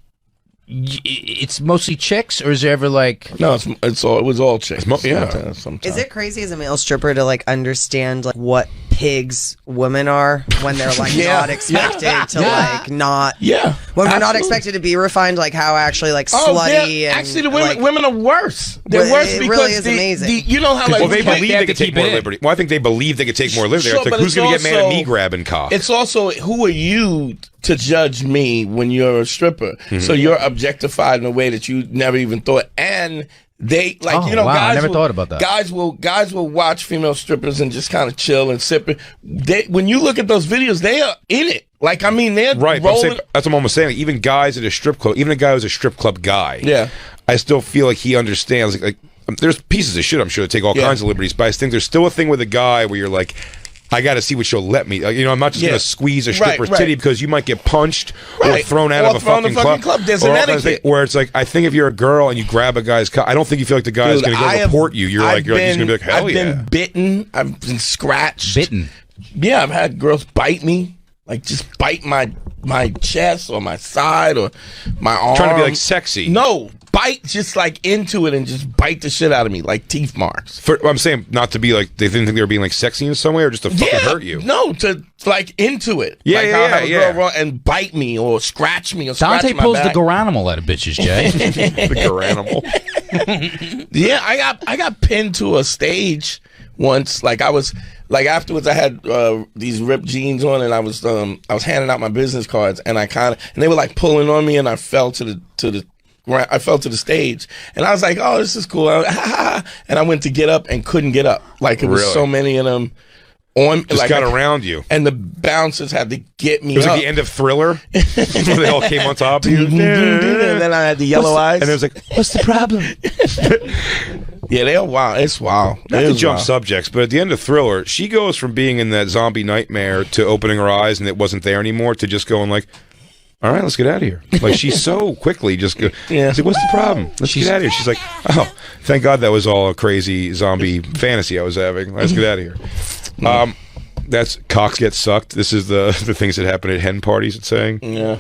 B: it's mostly chicks, or is there ever like...
C: No, it was all chicks.
A: Sometimes.
E: Is it crazy as a male stripper to like understand like what pigs women are when they're like not expected to like not when we're not expected to be refined, like how actually like slutty and
C: actually the
E: like,
C: women are worse. They're worse because
E: really is amazing.
C: You know how like
A: they believe they could take more liberty. Well, I think they believe they could take more liberty. It's like, who's going to get mad at me grabbing cock?
C: It's also, who are you to judge me when you're a stripper? So you're objectified in a way that you never even thought. And they guys.
B: I never thought about that.
C: Guys will watch female strippers and just kind of chill and sip it. When you look at those videos, they are in it. Like, I mean, they're
A: right.
C: rolling.
A: That's what I'm almost saying. Like, even guys at a strip club, even a guy who's a strip club guy, I still feel like he understands. Like there's pieces of shit I'm sure that take all kinds of liberties, but I think there's still a thing with a guy where you're like, I got to see what she'll let me. I'm not just going to squeeze a stripper's titty because you might get punched or thrown out of a fucking club.
C: There's an etiquette.
A: Where it's like, I think if you're a girl and you grab a guy's cock, I don't think you feel like the guy's going to go report you. You're like, he's going to be like, hell yeah.
C: I've been bitten. I've been scratched.
B: Bitten?
C: Yeah, I've had girls bite me. Like, just bite my chest or my side or my arm.
A: Trying to be like sexy.
C: No. Bite just like into it and just bite the shit out of me like teeth marks.
A: I'm saying not to be like, they didn't think they were being like sexy in some way or just to fucking hurt you.
C: No, to like into it.
A: Yeah,
C: like
A: yeah,
C: I'll have a girl run and bite me or scratch me or scratch
B: Dante
C: my
B: pulls
C: back.
B: the garanimal out of bitches, Jay.
A: The garanimal.
C: Yeah, I got pinned to a stage once. Like I was like afterwards I had these ripped jeans on and I was handing out my business cards and and they were like pulling on me and I fell to the stage and I was like, oh, this is cool. And I went to get up and couldn't get up. Like it was so many of them on.
A: Just got around you.
C: And the bouncers had to get me
A: up. It was
C: up.
A: like the end of Thriller. They all came on top of you.
C: And then I had the yellow eyes.
A: And it was like, what's the problem?
C: Yeah, they're wild. It's wild.
A: Not to jump subjects, but at the end of Thriller, she goes from being in that zombie nightmare to opening her eyes and it wasn't there anymore to just going like, all right, let's get out of here. Like, she's so quickly just go. Like, what's the problem? Let's get out of here. She's like, oh, thank God that was all a crazy zombie fantasy I was having. Let's get out of here. That's cocks get sucked. This is the things that happen at hen parties, it's saying.
C: Yeah.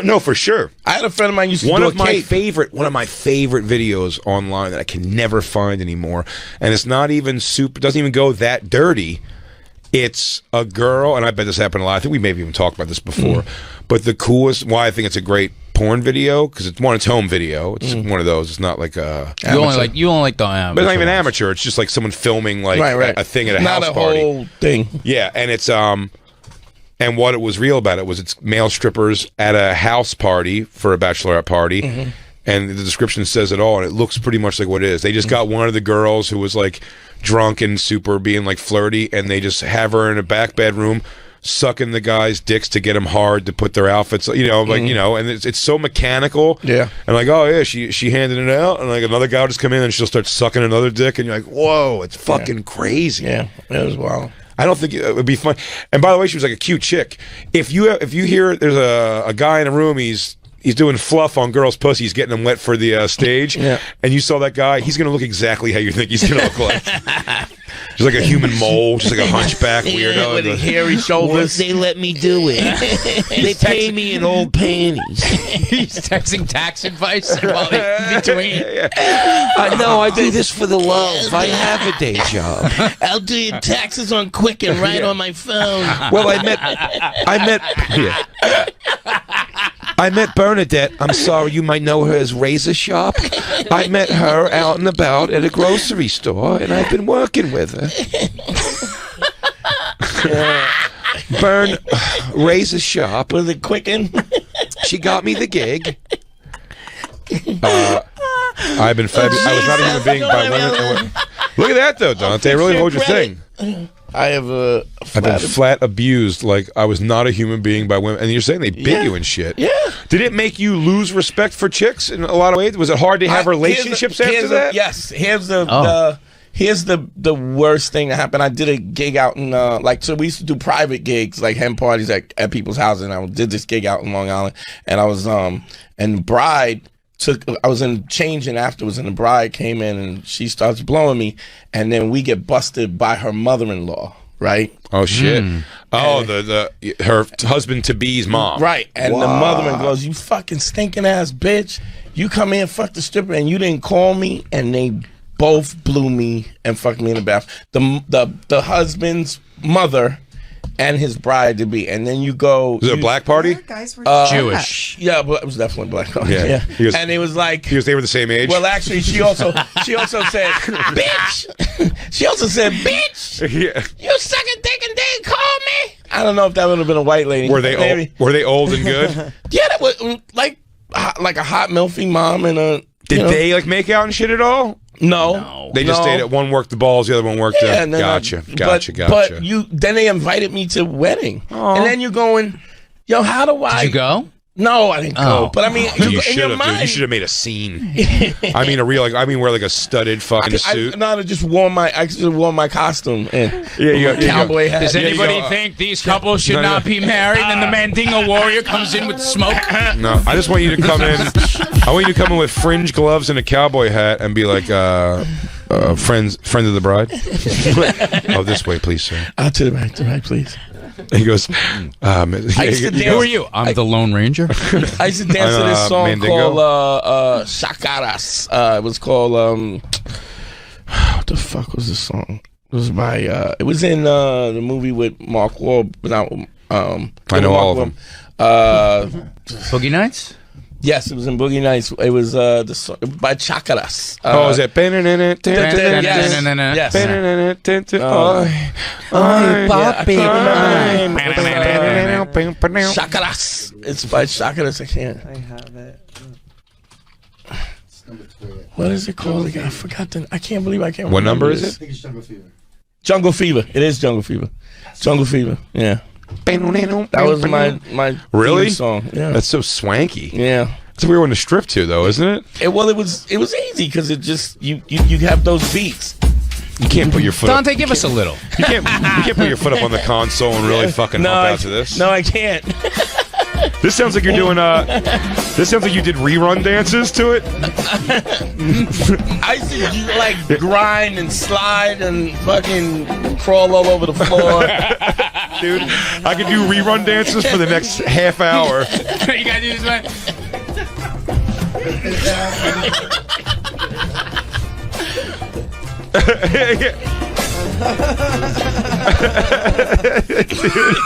A: No, for sure.
C: I had a friend of mine used to
A: one
C: do
A: of my favorite videos online that I can never find anymore, and it's not even doesn't even go that dirty. It's a girl, and I bet this happened a lot. I think we maybe even talked about this before. But the coolest, why I think it's a great porn video, because it's home video. It's one of those. It's not like a
B: you only like the amateur.
A: But it's not even amateur. It's just like someone filming like a thing at a house party.
C: Not a whole thing.
A: Yeah, and it's and what it was real about it was it's male strippers at a house party for a bachelorette party. And the description says it all, and it looks pretty much like what it is. They just got one of the girls who was like drunk and super being like flirty, and they just have her in a back bedroom sucking the guys' dicks to get them hard to put their outfits, and it's so mechanical. Yeah. And like, oh yeah, she handed it out, and like another guy will just come in and she'll start sucking another dick, and you're like, whoa, it's fucking crazy.
C: Yeah, it was wild.
A: I don't think it would be fun. And by the way, she was like a cute chick. If you hear there's a guy in a room, he's doing fluff on girls' pussies, getting them wet for the stage, and you saw that guy, he's going to look exactly how you think he's going to look like. She's like a human mole, just like a hunchback weirdo.
C: with the hairy shoulders.
G: They let me do it. They pay me in old panties.
B: He's texting tax advice while in between.
G: No, I do this for the love. I have a day job.
C: I'll do your taxes on Quicken right on my phone.
A: Well, I met Bernadette. I'm sorry, you might know her as Razor Sharp. I met her out and about at a grocery store, and I've been working with her. Razor Sharp.
C: Was it Quicken?
A: She got me the gig. I've been fabulous. I was not a human being by women. Look at that, though, Dante. Really hold your thing.
C: I have
A: I've been flat abused. Like, I was not a human being by women. And you're saying they bit you and shit.
C: Yeah.
A: Did it make you lose respect for chicks in a lot of ways? Was it hard to have relationships after that?
C: Yes. Here's the worst thing that happened. I did a gig out in so we used to do private gigs, like hen parties at people's houses, and I did this gig out in Long Island, and I was and bride I was changing afterwards, and the bride came in and she starts blowing me, and then we get busted by her mother-in-law, right?
A: Oh shit! Oh, her husband to be's mom,
C: right? And the mother-in-law goes, "You fucking stinking ass bitch! You come in and fuck the stripper, and you didn't call me." And they both blew me and fucked me in the bath. The husband's mother and his bride to be, and then you go.
A: Was it a black party?
E: Guys were
B: Jewish.
C: Yeah, but it was definitely black.
A: Yeah.
C: And it was like,
A: because they were the same age.
C: well, actually, she also said, bitch. She also said, bitch.
A: Yeah.
C: You sucking dick and didn't call me. I don't know if that would have been a white lady.
A: Were they old? Were they old and good?
C: Yeah, that was like a hot milfy mom and a.
A: Did they like make out and shit at all?
C: No.
A: They just stayed at one worked the balls, the other one worked
C: Yeah,
A: the. Gotcha.
C: But then they invited me to wedding, and then you're going, yo, how do I?
B: Did you go?
C: No, I didn't go. But I mean,
A: you should have. Dude, you should have made a scene. I mean, wear like a studded fucking suit.
C: I just wore my costume and
A: cowboy
C: hat.
B: Does anybody think these couples should not be married? And the Mandingo warrior comes in with smoke.
A: No, I just want you to come in. I want you to come in with fringe gloves and a cowboy hat and be like, friend of the bride. Oh, this way, please, sir.
C: To the right, please.
A: He goes,
B: Who are you? I'm the Lone Ranger.
C: I used to dance to this song
A: Mandingo?
C: called Chacaras. It was called what the fuck was this song? It was by it was in the movie with Mark Wahlberg.
A: I know all of them.
B: Boogie Nights?
C: Yes, it was in Boogie Nights. It was the song by Chacaras.
A: Is it?
C: Yes. Chacaras. It's by Chacaras. I can't.
E: I have it.
C: What is it called again? I forgot I can't believe I can't.
A: What number
C: remember
A: is
C: this.
A: it?
D: I think it's Jungle Fever.
C: Jungle Fever. It is Jungle Fever. Jungle Fever. Yeah. That was my
A: really
C: theme song. Yeah.
A: That's so swanky.
C: Yeah.
A: It's a weird one to strip to, though, isn't it?
C: It was easy because it just you have those beats.
A: You can't put your foot.
B: Dante, give us a little.
A: You can't put your foot up on the console and really fucking hump out to this.
C: No, I can't.
A: This sounds like you're doing this sounds like you did rerun dances to it.
C: I used to like grind and slide and fucking crawl all over the floor.
A: Dude, I could do rerun dances for the next half hour.
B: You gotta do this one.
A: Dude,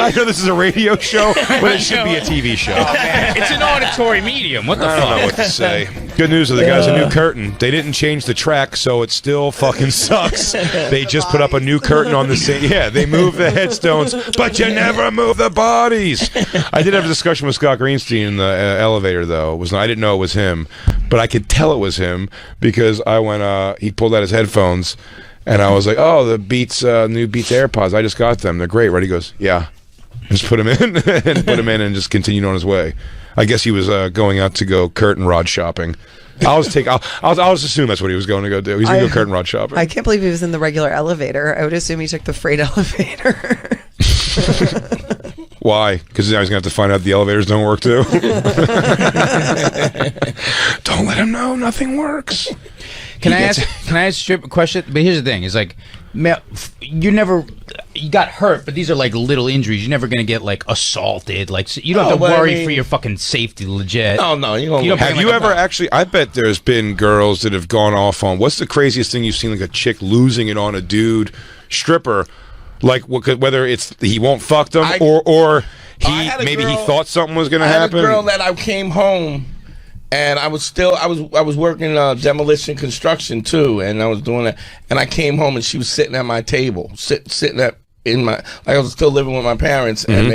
A: I know this is a radio show, but it should be a TV show.
B: Oh, man. It's an auditory medium. What the
A: I don't know what to say. Good news, though, the guy's a new curtain. They didn't change the track, so it still fucking sucks. They just put up a new curtain on the scene. Yeah, they moved the headstones, but you never move the bodies. I did have a discussion with Scott Greenstein in the elevator, though. I didn't know it was him, but I could tell it was him because he pulled out his headphones, and I was like, "Oh, the Beats, new Beats AirPods. I just got them. They're great, right?" He goes, "Yeah." Just put him in and just continued on his way. I guess he was going out to go curtain rod shopping. I'll just assume that's what he was going to go do. He's going to go curtain rod shopping.
E: I can't believe he was in the regular elevator. I would assume he took the freight elevator.
A: Why? Because now he's going to have to find out the elevators don't work too. Don't let him know. Nothing works.
B: Can I ask a strip question? But here's the thing: is like, you got hurt, but these are like little injuries. You're never gonna get like assaulted. Like you don't have to worry for your fucking safety. Legit.
C: No, you don't.
A: Have you ever actually? I bet there's been girls that have gone off on. What's the craziest thing you've seen? Like a chick losing it on a dude stripper, like whether it's he won't fuck them or he thought something was gonna happen.
C: I had a girl that I came home. And I was working demolition construction too, and I was doing that. And I came home and she was sitting at my table, sitting in my, like I was still living with my parents, and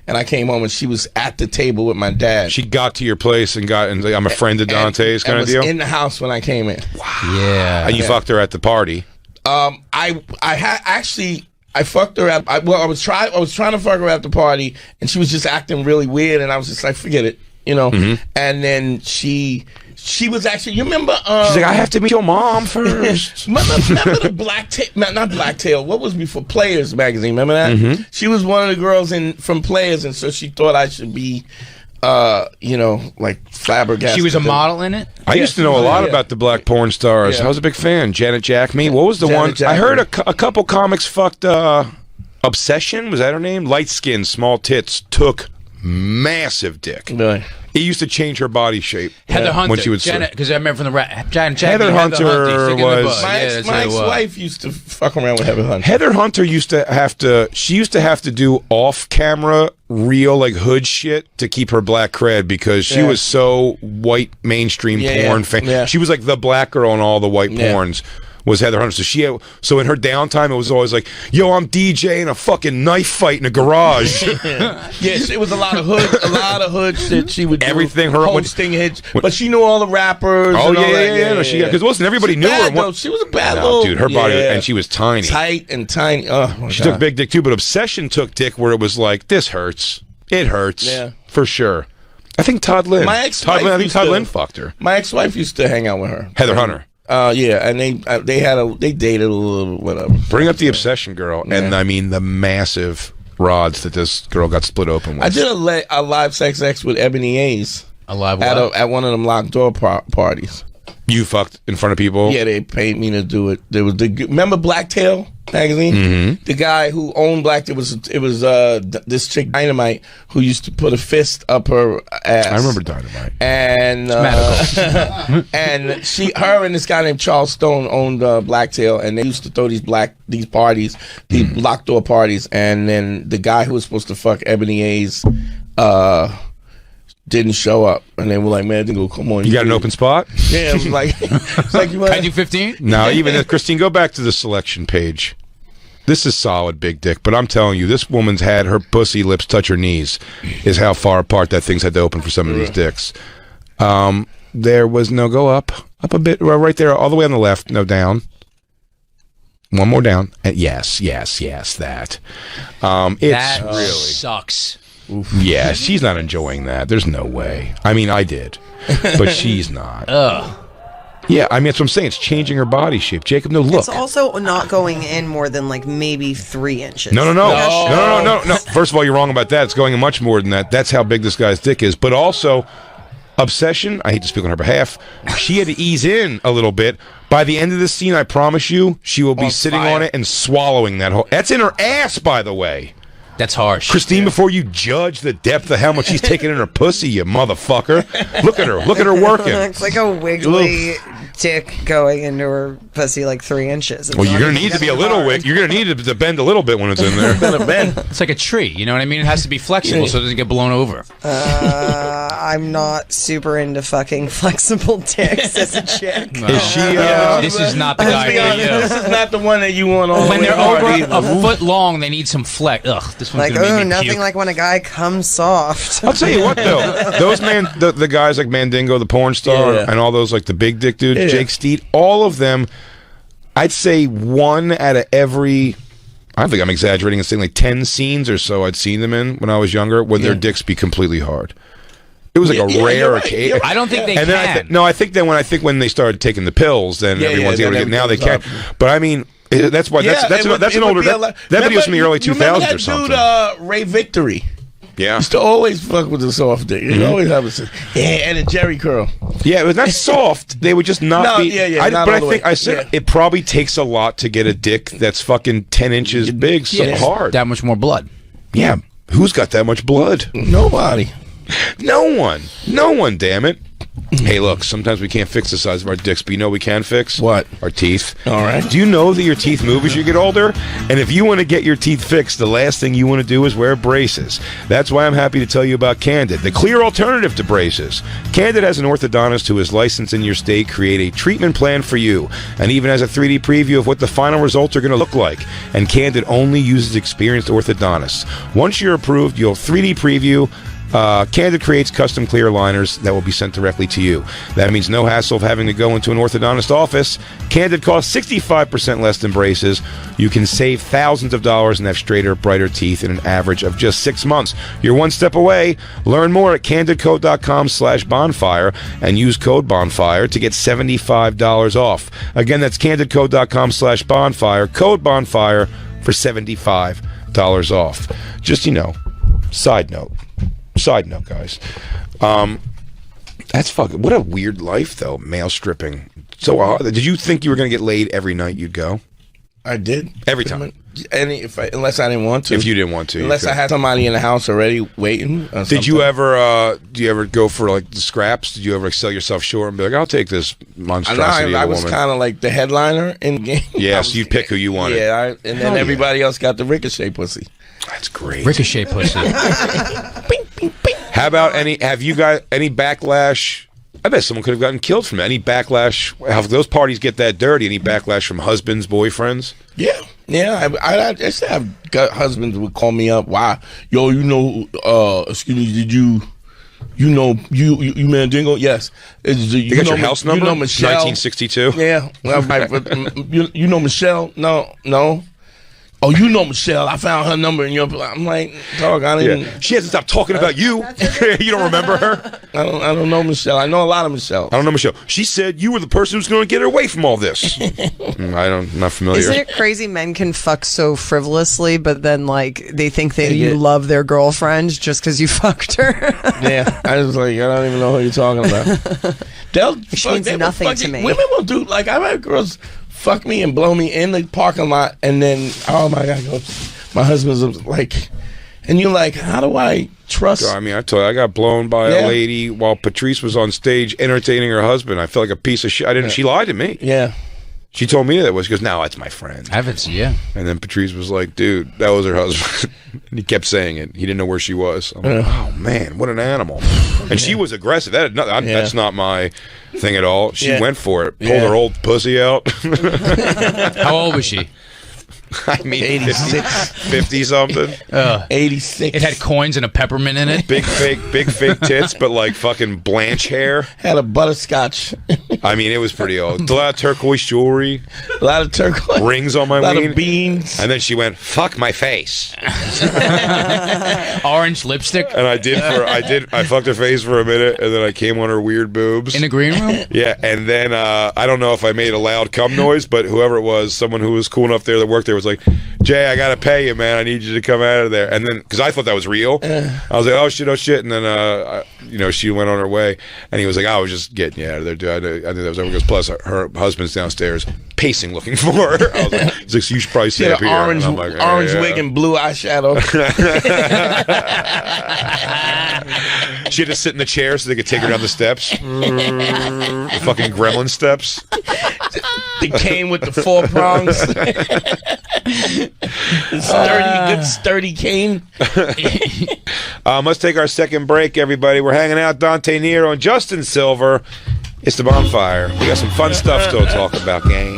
C: I came home and she was at the table with my dad.
A: She got to your place and like, I'm a friend of Dante's kind of deal.
C: In the house when I came in.
A: Wow. Yeah. And you fucked her at the party.
C: I fucked her at. I was trying to fuck her at the party, and she was just acting really weird, and I was just like, forget it. And then she was actually, you remember?
A: She's like, I have to meet your mom first.
C: remember the not Blacktail, what was before Players magazine? Remember that? She was one of the girls from Players, and so she thought I should be, like flabbergasted.
B: She was a model in it?
A: I used to know a lot about the black porn stars. Yeah. I was a big fan. Janet Jackme. What was the one? I heard a couple comics fucked Obsession, was that her name? Light skin, small tits, took massive dick.
C: Really?
A: It used to change her body shape.
B: Heather Hunter.
A: When she would
B: because I remember from the
A: Heather Hunter was
C: my ex-wife used to fuck around with Heather Hunter.
A: Heather Hunter used to have to do off-camera real like hood shit to keep her black cred because she was so white mainstream porn fan. Yeah. She was like the black girl in all the white porns. Was Heather Hunter. So in her downtime, it was always like, yo, I'm DJing a fucking knife fight in a garage.
C: Yes, it was a lot of hood shit she would do.
A: Everything,
C: her hosting hits. But she knew all the rappers.
A: Oh, yeah. Because listen, everybody knew her.
C: Though. She was a bad little...
A: Dude, her body, and she was tiny.
C: Tight and tiny. Oh,
A: she took big dick too, but Obsession took dick where it was like, this hurts. It hurts. Yeah. For sure. I think Todd Lynn. Todd Lynn fucked her.
C: My ex-wife used to hang out with her.
A: Heather Hunter.
C: Yeah, and they dated a little whatever.
A: Bring up the Obsession girl, and I mean the massive rods that this girl got split open with.
C: I did a live sex with Ebony A's.
B: A live
C: at one of them locked door parties.
A: You fucked in front of people?
C: Yeah, they paid me to do it. There was remember Blacktail magazine? Mm-hmm. The guy who owned Blacktail was this chick Dynamite who used to put a fist up her ass.
A: I remember Dynamite.
C: And and her and this guy named Charles Stone owned Blacktail, and they used to throw these parties, these locked door parties, and then the guy who was supposed to fuck Ebony A's didn't show up, and they were like, "Man, go come on."
A: You got an open spot?
C: Yeah, it was like, you want
B: to do 15?
A: No, even Christine, go back to the selection page. This is solid big dick, but I'm telling you, this woman's had her pussy lips touch her knees. Is how far apart that thing's had to open for some of these dicks. There was no go up a bit, right there, all the way on the left, no down. One more down, and yes, that. It's
B: really sucks.
A: Oof. Yeah, she's not enjoying that. There's no way. I mean, I did, but she's not. Yeah, I mean, that's what I'm saying. It's changing her body shape. Jacob, no, look.
E: It's also not going in more than like maybe 3 inches.
A: No. First of all, you're wrong about that. It's going in much more than that. That's how big this guy's dick is. But also, Obsession, I hate to speak on her behalf, she had to ease in a little bit. By the end of this scene, I promise you, she will be sitting on it and swallowing that whole... That's in her ass, by the way.
B: That's harsh.
A: Christine, before you judge the depth of how much she's taking in her pussy, you motherfucker. Look at her working.
E: It's like a wiggly dick going into her pussy like 3 inches.
A: Well, you're going to need to be a little wick. You're going to need to bend a little bit when it's in there.
B: It's like a tree, you know what I mean? It has to be flexible so it doesn't get blown over.
E: I'm not super into fucking flexible dicks as a chick.
A: No. Is she?
B: This is not the guy for you.
C: This is not the one that you want on.
B: When they're over a foot long, they need some flex. Ugh, this one's gonna make me
E: nothing
B: puke.
E: like when a guy comes soft.
A: I'll tell you what, though. Those the guys like Mandingo, the porn star, and all those like the big dick dude, Jake Steed, all of them, I'd say 1 out of every... I think I'm exaggerating and saying like 10 scenes or so I'd seen them in when I was younger would their dicks be completely hard. It was like a rare occasion.
B: I don't think they can.
A: I think when they started taking the pills, then everyone's able to get. Now they can. But I mean, that's why that's an older. That video's from the early 2000s or something.
C: Dude, Ray Victory.
A: Yeah.
C: Used to always fuck with the soft dick. You always have and a Jerry curl.
A: Yeah, it was not soft. They would just not
C: No,
A: be.
C: yeah, not
A: but
C: all
A: I
C: the
A: think
C: way.
A: I said
C: Yeah.
A: it probably takes a lot to get a dick that's fucking 10 inches big, so hard.
B: That much more blood.
A: Yeah, who's got that much blood?
C: Nobody.
A: No one. No one. Damn it. Hey, look, sometimes we can't fix the size of our dicks, but you know we can fix?
C: What?
A: Our teeth.
C: All right.
A: Do you know that your teeth move as you get older? And if you want to get your teeth fixed, the last thing you want to do is wear braces. That's why I'm happy to tell you about Candid, the clear alternative to braces. Candid has an orthodontist who is licensed in your state create a treatment plan for you, and even has a 3D preview of what the final results are going to look like. And Candid only uses experienced orthodontists. Once you're approved, you'll 3D preview. Candid creates custom clear aligners that will be sent directly to you. That means no hassle of having to go into an orthodontist office. Candid costs 65% less than braces. You can save thousands of dollars and have straighter, brighter teeth in an average of just 6 months. You're one step away. Learn more at candidcode.com/bonfire and use code bonfire to get $75 off. Again, that's candidcode.com/bonfire, code bonfire for $75 off. Just, side note, guys. That's fucking. What a weird life, though. Male stripping. So odd. Did you think you were going to get laid every night you'd go?
C: I did.
A: Every time.
C: Unless I didn't want to.
A: If you didn't want to.
C: Unless I had somebody in the house already waiting. Or
A: Did you ever? Do you ever go for like the scraps? Did you ever sell yourself short and be like, "I'll take this monstrosity"?
C: I
A: of a
C: was
A: woman?
C: kind of like the headliner in the game.
A: Yeah, so you'd pick who you wanted.
C: Yeah, and then everybody else got the ricochet pussy.
A: That's great.
B: Ricochet pussy.
A: How about have you got any backlash? I bet someone could have gotten killed from it. Any backlash? How those parties get that dirty? Any backlash from husbands, boyfriends?
C: Yeah. I used to have husbands would call me up. Why? Yo, excuse me, did you man Dingo? Yes.
A: You got your house number?
C: You know Michelle?
A: 1962?
C: Yeah. Well, you know Michelle? No. Oh, you know Michelle. I found her number in your... I'm like, dog, I didn't...
A: Yeah. She hasn't stopped talking about you. You don't remember her?
C: I don't know Michelle. I know a lot of Michelle.
A: I don't know Michelle. She said you were the person who's going to get her away from all this. I'm not familiar.
E: Isn't it crazy men can fuck so frivolously, but then they think that you love their girlfriend just because you fucked her?
C: Yeah. I was like, I don't even know who you're talking about.
E: She means nothing to me.
C: Women will do... Like, I've had girls... fuck me and blow me in the parking lot, and then, oh my God, my husband's like, and you're like, how do I trust?
A: I mean, I told you, I got blown by a lady while Patrice was on stage entertaining her husband. I felt like a piece of shit. She lied to me.
C: Yeah.
A: She told me that she goes, no, it's my friend.
B: I haven't seen, yeah.
A: And then Patrice was like, dude, that was her husband. And he kept saying it. He didn't know where she was. I'm like, oh, man, what an animal. And she was aggressive. That's not my thing at all. She went for it. Pulled her old pussy out.
B: How old was she?
A: I mean,
C: 86.
A: 50-something.
C: 86.
B: It had coins and a peppermint in it.
A: Big fake tits, but like fucking Blanche hair.
C: Had a butterscotch.
A: I mean, it was pretty old. A lot of turquoise jewelry.
C: A lot of turquoise.
A: Rings on my
C: ween. A lot
A: ween.
C: of beans.
A: And then she went, fuck my face.
B: Orange lipstick.
A: And I fucked her face for a minute, and then I came on her weird boobs.
B: In the green room?
A: Yeah, and then I don't know if I made a loud cum noise, but whoever it was, someone who was cool enough there that worked there was like, Jay, I gotta pay you, man. I need you to come out of there. And then, because I thought that was real, I was like, oh shit. And then, she went on her way, and he was like, I was just getting you out of there, dude. I knew that was over. Because plus, her husband's downstairs pacing, looking for her. I was like, he's like, so you should probably stay up here.
C: Orange,
A: and I'm like,
C: orange wig and blue eyeshadow.
A: She had to sit in the chair so they could take her down the steps. The fucking gremlin steps.
C: The cane with the 4 prongs. Good sturdy cane.
A: Let's take our second break, everybody. We're hanging out, Dante, Nero, and Justin Silver. It's the Bonfire. We got some fun stuff still to talk about, gang.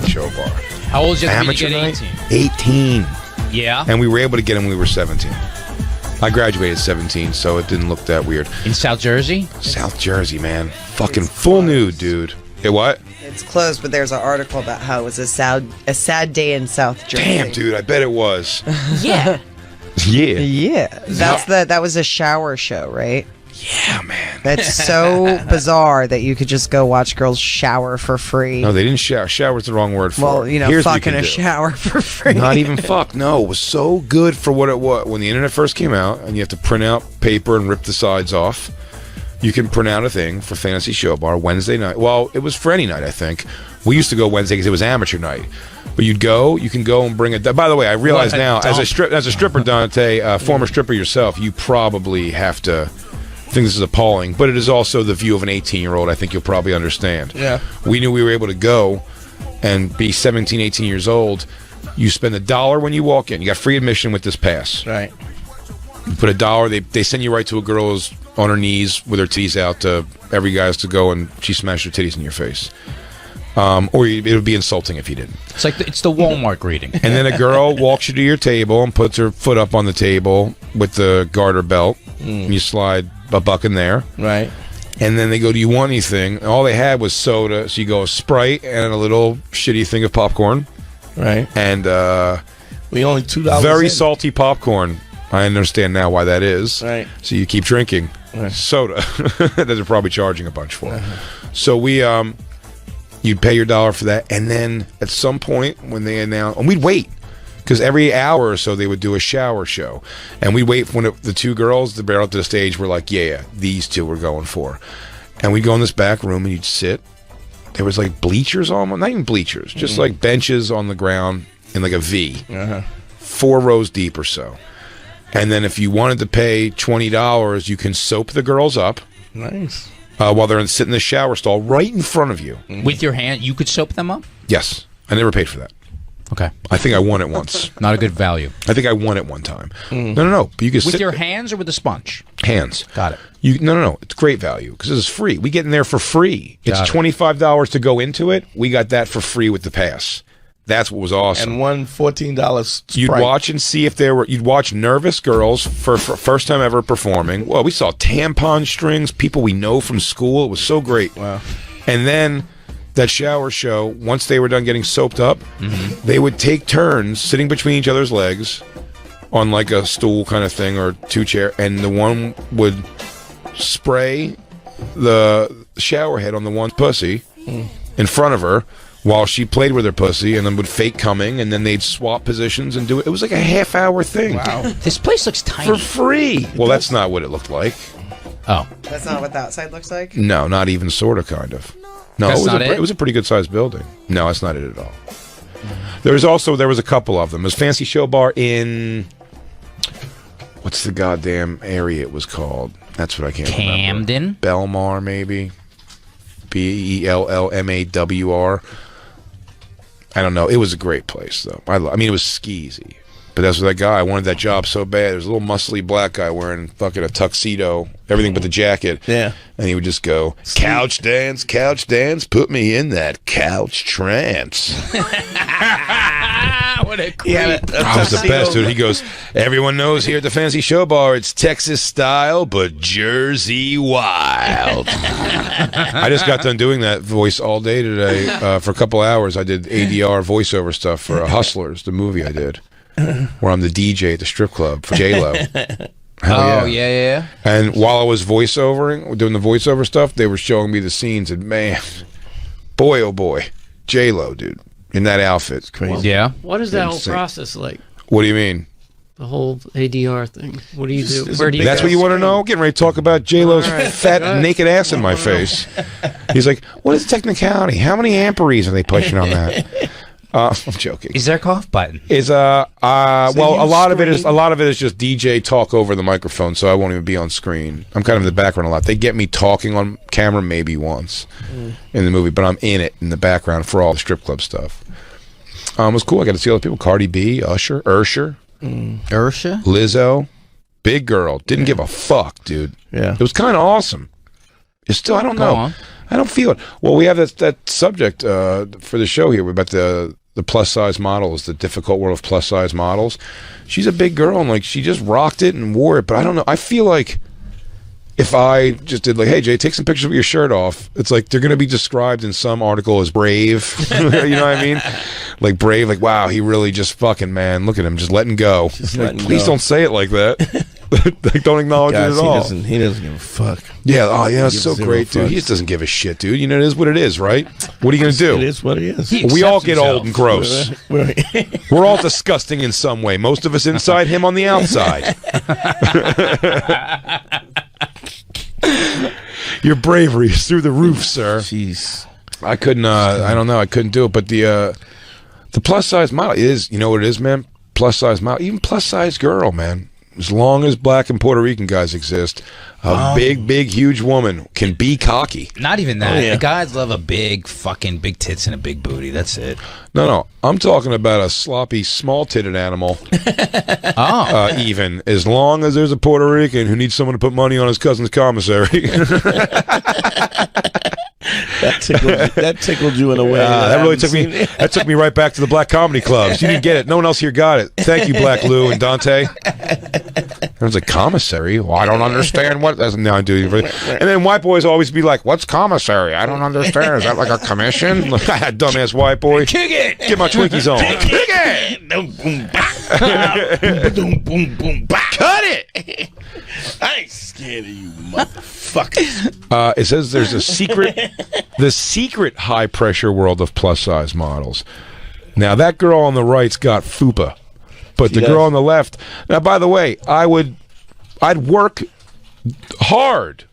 A: Show bar.
B: How old is you
A: Amateur
B: to get
A: night?
B: 18?
A: 18.
B: Yeah.
A: And we were able to get him when we were 17. I graduated at 17, so it didn't look that weird.
B: In South Jersey?
A: South Jersey, man. Fucking full nude, dude. Hey, what?
E: It's closed, but there's an article about how it was a sad day in South Jersey.
A: Damn, dude, I bet it was.
B: Yeah.
A: Yeah.
E: Yeah. That was a shower show, right?
A: Yeah, man.
E: That's so bizarre that you could just go watch girls shower for free.
A: No, they didn't shower. Shower's the wrong word for it.
E: Well, you know,
A: Here's what you
E: fucking
A: can
E: a
A: do.
E: shower for free.
A: Not even fuck. No, it was so good for what it was. When the internet first came out, and you have to print out paper and rip the sides off, you can print out a thing for Fantasy Show Bar Wednesday night. Well, it was for any night, I think. We used to go Wednesday because it was amateur night. But you can go and bring it. By the way, I realize now, as a stripper, Dante, former stripper yourself, you probably have to think this is appalling, but it is also the view of an 18-year-old. I think you'll probably understand.
C: Yeah.
A: We knew we were able to go and be 17, 18 years old. You spend $1 when you walk in. You got free admission with this pass.
C: Right.
A: You put $1. They send you right to a girl who's on her knees with her titties out to every guy's to go, and she smashed her titties in your face. Or it would be insulting if you didn't.
B: It's like it's the Walmart greeting.
A: And then a girl walks you to your table and puts her foot up on the table with the garter belt. And you slide a buck in there.
C: Right.
A: And then they go, do you want anything? And all they had was soda. So you go a Sprite and a little shitty thing of popcorn.
C: Right.
A: And
C: We only $2.
A: very
C: in.
A: salty popcorn. I understand now why that is.
C: Right.
A: So you keep drinking soda that they're probably charging a bunch for. So we you'd pay your $1 for that, and then at some point when they announce, and we'd wait because every hour or so they would do a shower show, and we'd wait when the two girls that barrel up to the stage were like, yeah, these two we're going for, and we'd go in this back room and you'd sit. There was like bleachers almost, not even bleachers, just like benches on the ground in like a V, 4 rows deep or so. And then if you wanted to pay $20, you can soap the girls up.
C: Nice.
A: While they're sitting in the shower stall right in front of you.
B: With your hand, you could soap them up?
A: Yes. I never paid for that.
B: Okay.
A: I think I won it once.
B: Not a good value.
A: I think I won it one time. No. But you can
B: With
A: sit
B: your
A: there.
B: hands or with a sponge?
A: Hands.
B: Got it.
A: No. It's great value because this is free. We get in there for free. It's
B: Got it.
A: $25 to go into it. We got that for free with the pass. That's what was awesome.
C: And one $14 Sprite.
A: You'd watch and see if you'd watch nervous girls for first time ever performing. Well, we saw tampon strings, people we know from school. It was so great.
C: Wow.
A: And then that shower show, once they were done getting soaped up, they would take turns sitting between each other's legs on like a stool kind of thing or 2 chair, and the one would spray the shower head on the one's pussy in front of her while she played with her pussy, and then would fake coming, and then they'd swap positions and do it. It was like a half-hour thing.
C: Wow.
B: This place looks tiny.
A: For free. Well, that's not what it looked like.
B: Oh.
E: That's not what the outside looks like?
A: No, not even sort of, kind of. No,
B: That's
A: it was
B: not it?
A: It was a pretty good-sized building. No, that's not it at all. There was a couple of them. It was Fancy Show Bar in... What's the goddamn area it was called? That's what I can't remember.
B: Camden?
A: Belmar, maybe. Bellmawr. I don't know. It was a great place, though. I mean, it was skeezy. But that's what that guy, I wanted that job so bad. There was a little muscly black guy wearing fucking a tuxedo, everything but the jacket.
C: Yeah.
A: And he would just go, couch dance, put me in that couch trance.
B: What a creep.
C: Yeah,
A: That was the best, dude. He goes, everyone knows here at the Fancy Show Bar, it's Texas style, but Jersey wild. I just got done doing that voice all day today. For a couple hours, I did ADR voiceover stuff for Hustlers, the movie I did, where I'm the DJ at the strip club for J-Lo.
B: Oh, yeah.
A: And while I was doing the voiceover stuff, they were showing me the scenes, and man, boy, oh boy, J-Lo, dude, in that outfit. It's crazy.
B: Yeah.
F: What is that whole
A: Insane.
F: process like?
A: What do you mean?
F: The whole ADR thing. What do you do? Where do you
A: That's
F: go?
A: what you want to know? Getting ready to talk about J-Lo's
F: All right.
A: fat,
F: Go ahead.
A: naked ass in my face. He's like, what is the technicality? How many amperes are they pushing on that? I'm joking.
B: Is there a cough button?
A: Well, a lot of it is just DJ talk over the microphone, so I won't even be on screen. I'm kind of in the background a lot. They get me talking on camera maybe once in the movie, but I'm in it in the background for all the strip club stuff. It was cool. I got to see other people: Cardi B, Usher,
B: Ursha?
A: Lizzo, big girl. Didn't give a fuck, dude.
C: Yeah.
A: It was kind of awesome. It's still, I don't
B: Go
A: know.
B: on.
A: I don't feel it. Well, we have that subject for the show here about the plus size models, the difficult world of plus size models. She's a big girl and like she just rocked it and wore it. But I don't know. I feel like if I just did like, hey Jay, take some pictures with your shirt off, it's like they're gonna be described in some article as brave. You know what I mean? Like brave, like wow, he really just fucking man, look at him, just letting go.
C: letting
A: Please
C: go.
A: don't say it like that. like, don't acknowledge
C: Guys,
A: it at all.
C: He doesn't give a fuck.
A: Yeah, oh yeah, it's so
C: Zero
A: great, dude.
C: fucks.
A: He just doesn't give a shit, dude. You know, it is what it is, right? What are you gonna do?
C: It is what it is.
A: We all get old and gross. We're all disgusting in some way. Most of us inside, him on the outside. Your bravery is through the roof, sir.
C: Jeez.
A: I couldn't. I don't know. I couldn't do it. But the plus size model is. You know what it is, man. Plus size model, even plus size girl, man. As long as black and Puerto Rican guys exist, a big, huge woman can be cocky.
B: Not even that.
C: Oh, yeah.
B: The guys love a big big tits and a big booty. That's it.
A: No. I'm talking about a sloppy, small-titted animal. Even as long as there's a Puerto Rican who needs someone to put money on his cousin's commissary.
C: That tickled you in a way.
A: That really took me. That took me right back to the black comedy clubs. You didn't get it. No one else here got it. Thank you, Black Lou and Dante. There was a commissary. Well, I don't understand what. That's now I do. And then white boys always be like, "What's commissary? I don't understand. Is that like a commission?" Dumbass white boy.
C: Kick it.
A: Get my Twinkies on.
C: Kick it. Boom, boom, boom, bah. Cut it. I ain't scared of you, motherfucker.
A: It says there's a secret, the secret high pressure world of plus size models. Now that girl on the right's got fupa, but the girl on the left. Now, by the way, I'd work hard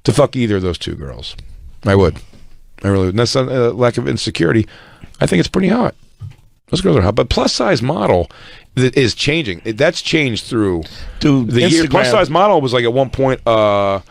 A: to fuck either of those two girls. I would. I really would. And that's not a lack of insecurity. I think it's pretty hot. Those girls are hot, but plus size model is changing. That's changed through the year. Plus size model was like at one point
E: 8.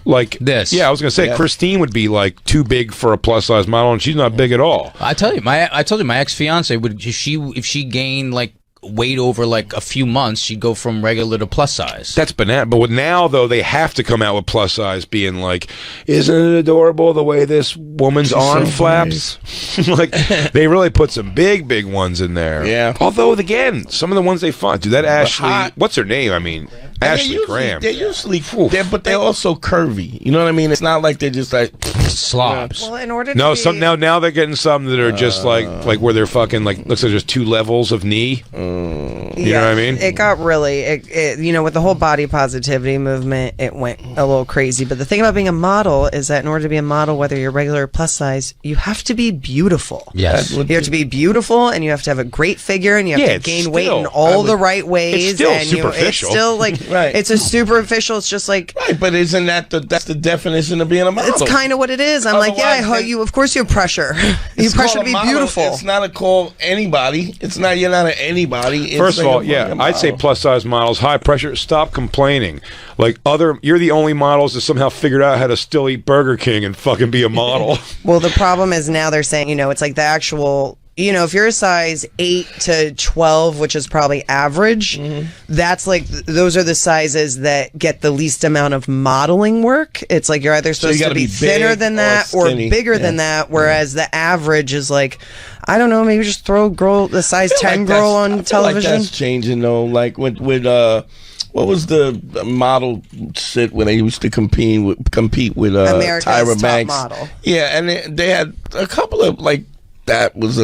A: like
B: this.
A: Yeah, I was gonna say Christine would be like too big for a plus size model, and she's not big at all.
B: I told you my ex fiance would if she gained like weight over like a few months, she'd go from regular to plus size.
A: That's banana. But now, though, they have to come out with plus size being like, isn't it adorable the way this woman's arm flaps? Like, they really put some big ones in there.
C: Yeah.
A: Although, again, some of the ones they find, dude, that Ashley, what's her name? I mean, Ashley Graham.
C: They're usually, but they're also curvy. You know what I mean? It's not like they're just like
B: slobs.
E: Well, in order to
A: No,
E: be,
A: now they're getting some that are just like where they're fucking like looks like there's 2 levels of knee. You know what I mean?
E: It got really, with the whole body positivity movement, it went a little crazy. But the thing about being a model is that in order to be a model, whether you're regular or plus size, you have to be beautiful.
B: Yes.
E: You have to be beautiful, and you have to have a great figure, and you have to gain weight in all the right ways.
A: It's still
E: and
A: superficial.
E: It's still like,
C: Right.
E: it's a superficial, it's just like...
C: Right, but isn't that's the definition of being a model?
E: It's kind of what it is. I'm like, of course you have pressure. You have pressure to be beautiful.
C: It's not a call anybody. It's not, you're not an anybody.
A: First of all, I'd say plus size models, high pressure, stop complaining. Like you're the only models that somehow figured out how to still eat Burger King and fucking be a model.
E: Well, the problem is now they're saying, it's like the actual, if you're a size 8 to 12, which is probably average, that's like, those are the sizes that get the least amount of modeling work. It's like you're either supposed to be thinner than that or bigger than that, whereas the average is like, I don't know, maybe just throw the size 10 girl on television.
C: Like that's changing though. Like with what was the model shit when they used to compete with
E: America's
C: Tyra
E: Top
C: Banks?
E: Model.
C: Yeah, and they had a couple of like that was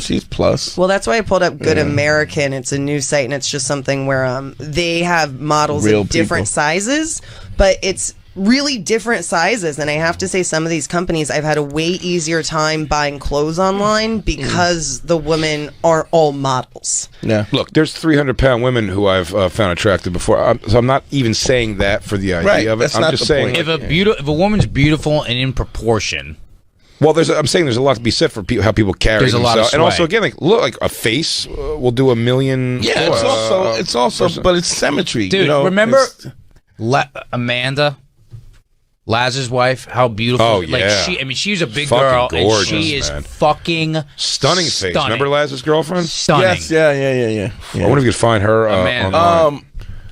C: she's plus.
E: Well, that's why I pulled up Good American. It's a new site, and it's just something where they have models of different sizes, but it's really different sizes. And I have to say, some of these companies, I've had a way easier time buying clothes online because the women aren't all models.
A: Yeah. Look, there's 300-pound women who I've found attractive before. So I'm not even saying that for the idea of it. I'm just saying,
B: if a woman's beautiful and in proportion.
A: Well, I'm saying there's a lot to be said for how people carry
B: themselves.
A: There's a lot of sway. And also, again, like a face will do 1 million.
C: Yeah, it's also, but it's symmetry.
B: Dude, remember Amanda? Laz's wife, how beautiful!
A: Oh yeah,
B: she's a big
A: fucking
B: girl,
A: gorgeous,
B: and she is
A: man.
B: fucking
A: stunning face. Remember Laz's girlfriend?
B: Stunning.
C: Yes, yeah.
A: I wonder if you could find her online.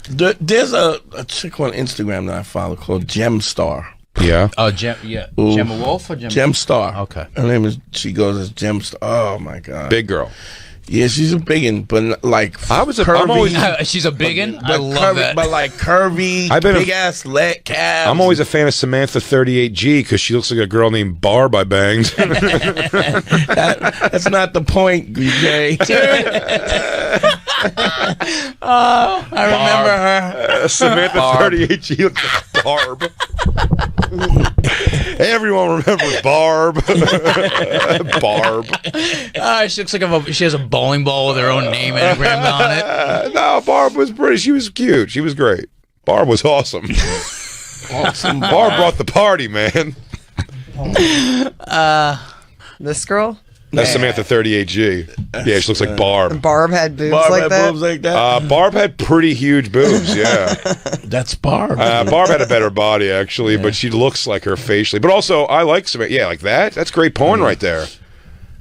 C: There's a chick on Instagram that I follow called Gemstar.
A: Yeah.
B: Oh, Gemma Wolf or
C: Gemstar.
B: Okay.
C: Her name is. She goes as Gemstar. Oh my god.
A: Big girl.
C: Yeah, she's a biggin, but like
B: curvy. She's a biggin. I love that.
C: But like curvy, big ass leg calves.
A: I'm always a fan of Samantha 38G because she looks like a girl named Barb I banged.
C: That's not the point, Gay.
B: Oh, I remember her.
A: Samantha 38G looks like Barb. Everyone remembers Barb. Barb.
B: She looks like she has a bowling ball with her own name anagram on it.
A: No, Barb was pretty. She was cute. She was great. Barb was awesome.
C: Awesome.
A: Barb brought the party, man.
E: This girl?
A: That's Samantha 38G. Yeah, she looks like Barb.
E: Barb had boobs
C: Barb
E: like
C: had
E: that?
C: boobs like that.
A: Barb had pretty huge boobs, yeah.
C: That's Barb.
A: Barb had a better body, actually, but she looks like her facially. But also, I like Samantha. Yeah, like that. That's great porn right there.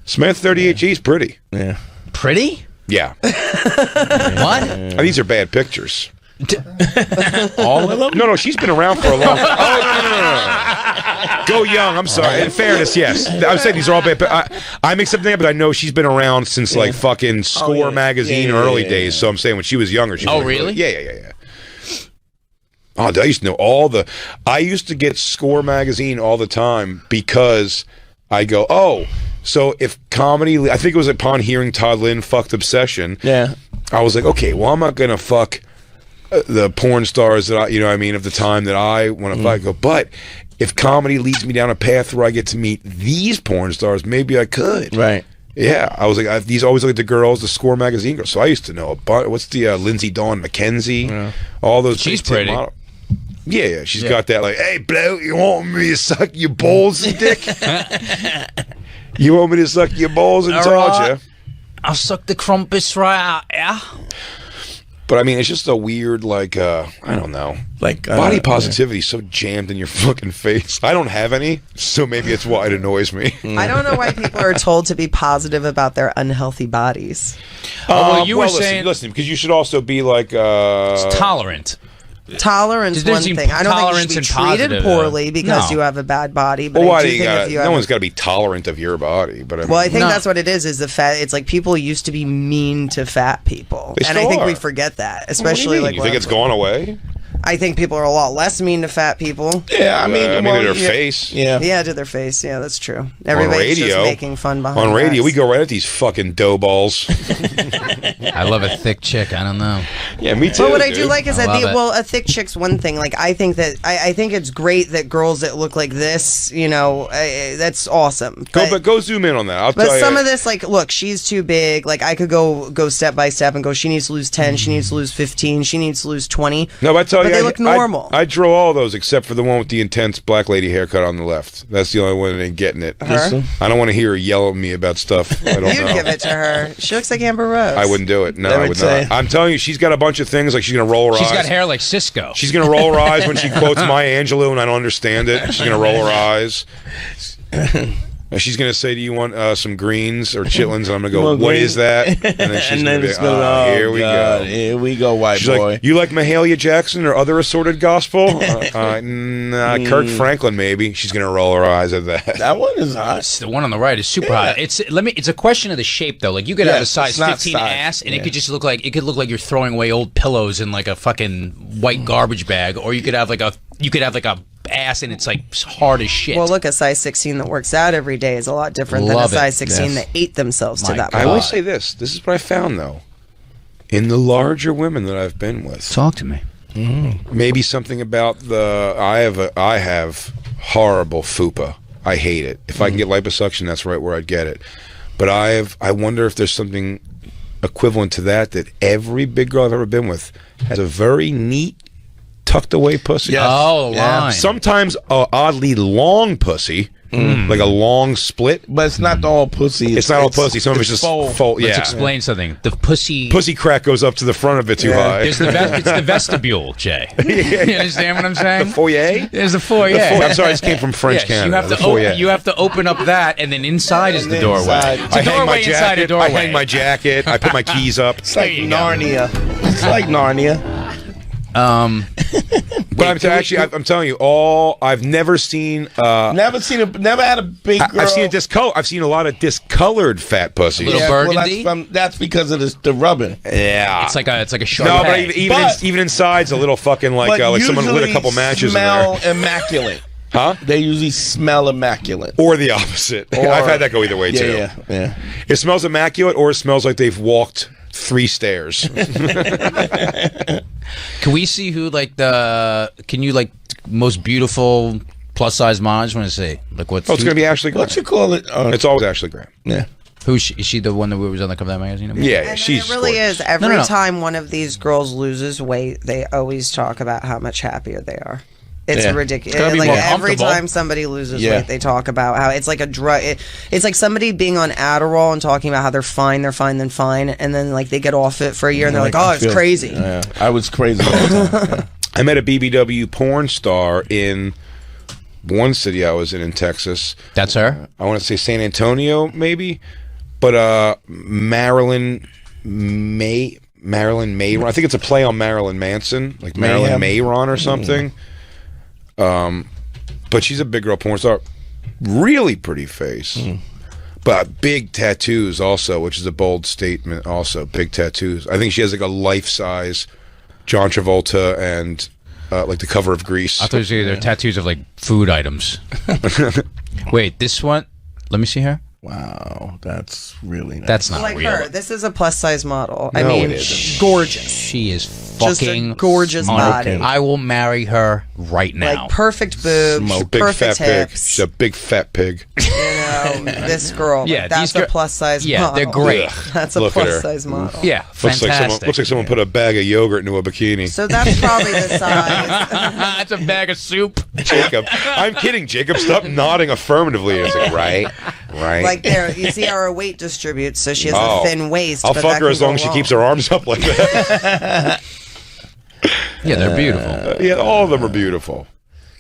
A: Samantha 38G is pretty.
C: Yeah.
B: Pretty?
A: Yeah.
B: What?
A: These are bad pictures.
B: All of them?
A: No, she's been around for a long time. Oh, no. Go Young. I'm sorry. In fairness, yes. I would say these are all bad. I make something up, but I know she's been around since like fucking Score magazine early days. So I'm saying when she was younger. She was
B: really?
A: Yeah. Oh, I used to know I used to get Score magazine all the time because I go, oh, so if comedy, I think it was upon hearing Todd Lynn fucked Obsession.
C: Yeah.
A: I was like, okay, well, I'm not going to fuck the porn stars that of the time that I want to fuck. I go, but if comedy leads me down a path where I get to meet these porn stars, maybe I could.
C: Right.
A: Yeah, I was like, these always look at the girls, the Score magazine girls. So I used to know what's the Lindsay Dawn McKenzie, all those.
B: She's pretty.
A: Yeah, she's got that like, hey, bloke, you want me to suck your balls and dick? You want me to suck your balls and charge you?
B: I'll suck the crumpets right out, yeah.
A: But I mean, it's just a weird, like, I don't know.
C: Like
A: body positivity is so jammed in your fucking face. I don't have any, so maybe it's why it annoys me.
E: I don't know why people are told to be positive about their unhealthy bodies.
B: Well, you were saying...
A: Listen, because you should also be like...
B: tolerant.
E: Tolerance
B: There's
E: one thing. I don't think you should be treated poorly because you have a bad body. But
A: Well,
E: I
A: why
E: do
A: do you
E: think
A: gotta,
E: if you
A: no
E: have
A: one's got to be tolerant of your body. But I mean,
E: well, I think that's what it is the fat. It's like people used to be mean to fat people,
A: They
E: and I
A: still
E: think we
A: are.
E: forget that,
A: What do
E: especially
A: you mean?
E: like
A: You think it's gone away?
E: I think people are a lot less mean to fat people.
C: Yeah, I mean,
A: to their face.
C: Yeah.
E: Yeah, to their face. Yeah, that's true. Everybody's just making fun behind
A: On radio,
E: us.
A: we go right at these fucking dough balls.
B: I love a thick chick. I don't know.
A: Yeah, me too.
E: But what I
A: dude.
E: do like is
B: I
E: that
B: love it.
E: a thick chick's one thing. Like I think that I think it's great that girls that look like this, that's awesome.
A: But go zoom in on that. I'll
E: But
A: tell you.
E: some of this, like, look, she's too big. Like, I could go step by step and go, she needs to lose 10, she needs to lose 15, she needs to lose 20.
A: No, but I tell you,
E: they look normal.
A: I drew all those except for the one with the intense black lady haircut on the left. That's the only one that ain't getting it.
E: Her?
A: I don't want to hear her yell at me about stuff. I don't
E: You'd
A: know.
E: give it to her. She looks like Amber Rose.
A: I wouldn't do it. No,
C: They
A: I
C: would
A: would
C: say-
A: not. I'm telling you, she's got a bunch of things like she's gonna roll her
B: She's
A: eyes.
B: got hair like Cisco.
A: She's gonna roll her eyes when she quotes Maya Angelou, and I don't understand it. She's gonna roll her eyes. She's gonna say, "Do you want some greens or chitlins?" And I'm gonna go,
C: want
A: "What
C: greens?"
A: is that?" And then she's
C: And
A: gonna
C: then
A: be,
C: it's going, oh,
A: "Here we
C: God,
A: go."
C: Here we go, white
A: She's
C: boy.
A: like, "You like Mahalia Jackson or other assorted gospel?" Kirk Franklin, maybe. She's gonna roll her eyes at that.
C: That one is hot.
B: The one on the right is super hot. It's a question of the shape though. Like you could have a
C: Yes,
B: size
C: it's not
B: 15
C: size.
B: ass, and
C: Yeah.
B: it could look like you're throwing away old pillows in like a fucking white garbage bag, or you could have like a ass and it's like hard as shit.
E: Well, look, a size 16 that works out every day is a lot different than a
B: Love it.
E: size 16
C: Yes.
E: that ate themselves to
B: My
E: that
B: God.
A: I
E: point.
A: will say this. This is what I found though. In the larger women that I've been with,
B: talk to me.
A: maybe something about I have horrible fupa. I hate it. If I can get liposuction, that's right where I'd get it. But I wonder if there's something equivalent to that every big girl I've ever been with has a very neat, tucked away pussy.
C: Yes.
B: Oh,
C: Yeah.
B: line.
A: Sometimes a oddly long pussy, like a long split.
C: But it's not all pussy.
A: It's not all pussy. Some of it's just fold.
B: Let's
A: Yeah.
B: explain something. The pussy.
A: Pussy crack goes up to the front of it too high.
B: It's the vestibule, Jay. You understand what I'm saying?
A: The foyer?
B: There's a foyer.
A: I'm sorry, this came from French
B: Yes,
A: Canada.
B: you have
A: The
B: to
A: foyer.
B: you have to open up that, and then inside is the doorway.
C: inside.
B: It's a
A: I hang my
B: doorway inside a
A: jacket. I
B: doorway.
A: hang my jacket. I put my keys up.
C: It's like
B: There you go.
C: Narnia. It's like Narnia.
A: But I'm telling you, I've never seen.
C: Never had a big girl.
A: I've seen I've seen a lot of discolored fat pussies.
B: Little burgundy?
C: That's because of the rubbing.
A: Yeah,
B: It's like a sharp.
A: no, but
B: edge.
A: even inside's a little fucking like
C: But
A: someone lit a
C: usually
A: couple matches in
C: smell
A: there,
C: immaculate.
A: huh?
C: They usually smell immaculate.
A: Or the opposite. I've had that go either way too.
C: Yeah.
A: It smells immaculate, or it smells like they've walked 3 stairs.
B: Can we see who can you most beautiful plus size model? I just want to see what's.
A: Oh, it's gonna be Ashley Graham.
C: What you call it?
A: It's always Ashley Graham.
C: Yeah.
B: Is she the one that was on the cover of that magazine?
A: Yeah,
E: And
A: she's
E: it really
A: gorgeous.
E: is. Every
B: No.
E: time one of these girls loses weight, they always talk about how much happier they are. It's
C: Yeah.
E: ridiculous.
B: It's gotta be
E: Like
B: more
E: every
B: comfortable.
E: time somebody loses
C: Yeah.
E: weight, they talk about how it's like a drug. It's like somebody being on Adderall and talking about how they're fine, then fine, and then like they get off it for a year and they're like, oh, it's crazy.
C: Yeah, I was crazy all the time. Yeah.
A: I met a BBW porn star in one city I was in Texas.
B: That's her.
A: I want to say San Antonio, maybe. But Marilyn Mayron. I think it's a play on Marilyn Manson, like Marilyn Mayron or something. But she's a big girl porn star. Really pretty face. But big tattoos also, which is a bold statement also. Big tattoos. I think she has like a life-size John Travolta and like the cover of Grease.
B: I thought it was tattoos of like food items. Wait, this one. Let me see her.
C: Wow, that's really nice.
B: That's not
E: Like
B: real.
E: her, this is a plus size model. I
A: No,
E: mean,
A: it isn't.
E: gorgeous.
B: She is
E: Just a
B: fucking
E: gorgeous body.
B: I will marry her right now.
E: Like perfect boobs,
A: She's a big
E: perfect
A: fat pig.
E: hips.
A: She's a big fat pig.
E: You know, this girl.
B: Yeah,
E: like, that's
B: these
E: a plus size
B: yeah,
E: model.
B: they're great.
E: That's a
A: Look at her.
E: plus size model.
B: Yeah,
A: Looks
B: fantastic.
A: like someone put a bag of yogurt into a bikini.
E: So that's probably the size.
B: That's a bag of soup.
A: Jacob, I'm kidding. Jacob, stop nodding affirmatively. It's like right.
E: Like there, you see how her weight distributes. So she has
A: Oh.
E: a thin waist.
A: I'll
E: but
A: fuck
E: that
A: her
E: can
A: as long
E: go
A: as she
E: wrong.
A: keeps her arms up like that.
B: Yeah, they're beautiful.
A: Yeah, all of them are beautiful.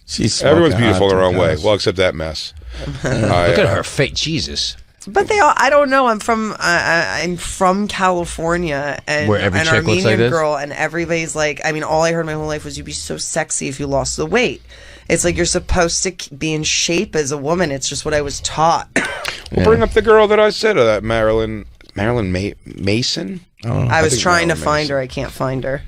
C: She's
A: Everyone's
C: smoking
A: beautiful
C: hot,
A: in their own way.
C: guys.
A: Well, except that mess.
B: Look at her face. Jesus.
E: But they all, I don't know. I'm from California, and
B: Where every
E: an
B: chick looks
E: Armenian
B: like this?
E: girl, and everybody's like, I mean, all I heard my whole life was you'd be so sexy if you lost the weight. It's like you're supposed to be in shape as a woman. It's just what I was taught.
A: We'll bring up the girl that I said, that Marilyn Mason.
E: I was
A: think
E: trying to
A: Marilyn
E: find her. I can't find her.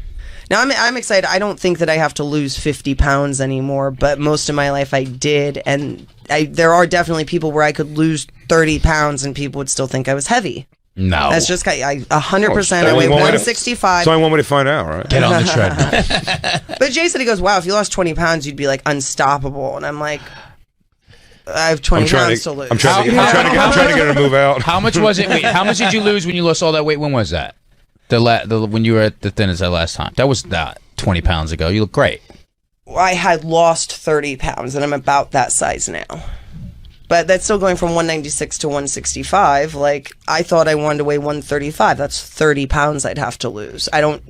E: Now I'm excited. I don't think that I have to lose 50 pounds anymore, but most of my life I did, and there are definitely people where I could lose 30 pounds and people would still think I was heavy.
B: No.
E: That's just 100%. I
A: only
E: weigh
A: one way to-
E: 165.
A: It's only one way to find out, right?
B: Get on the treadmill.
E: But Jay said, he goes, wow, if you lost 20 pounds, you'd be like unstoppable. And I'm like, I have 20 pounds to lose.
A: I'm trying to get her to move out.
B: How much was it? Wait, how much did you lose when you lost all that weight? When was that? When you were at the thinnest that last time? That was 20 pounds ago. You look great.
E: I had lost 30 pounds, and I'm about that size now. But that's still going from 196 to 165. Like, I thought I wanted to weigh 135. That's 30 pounds I'd have to lose. I don't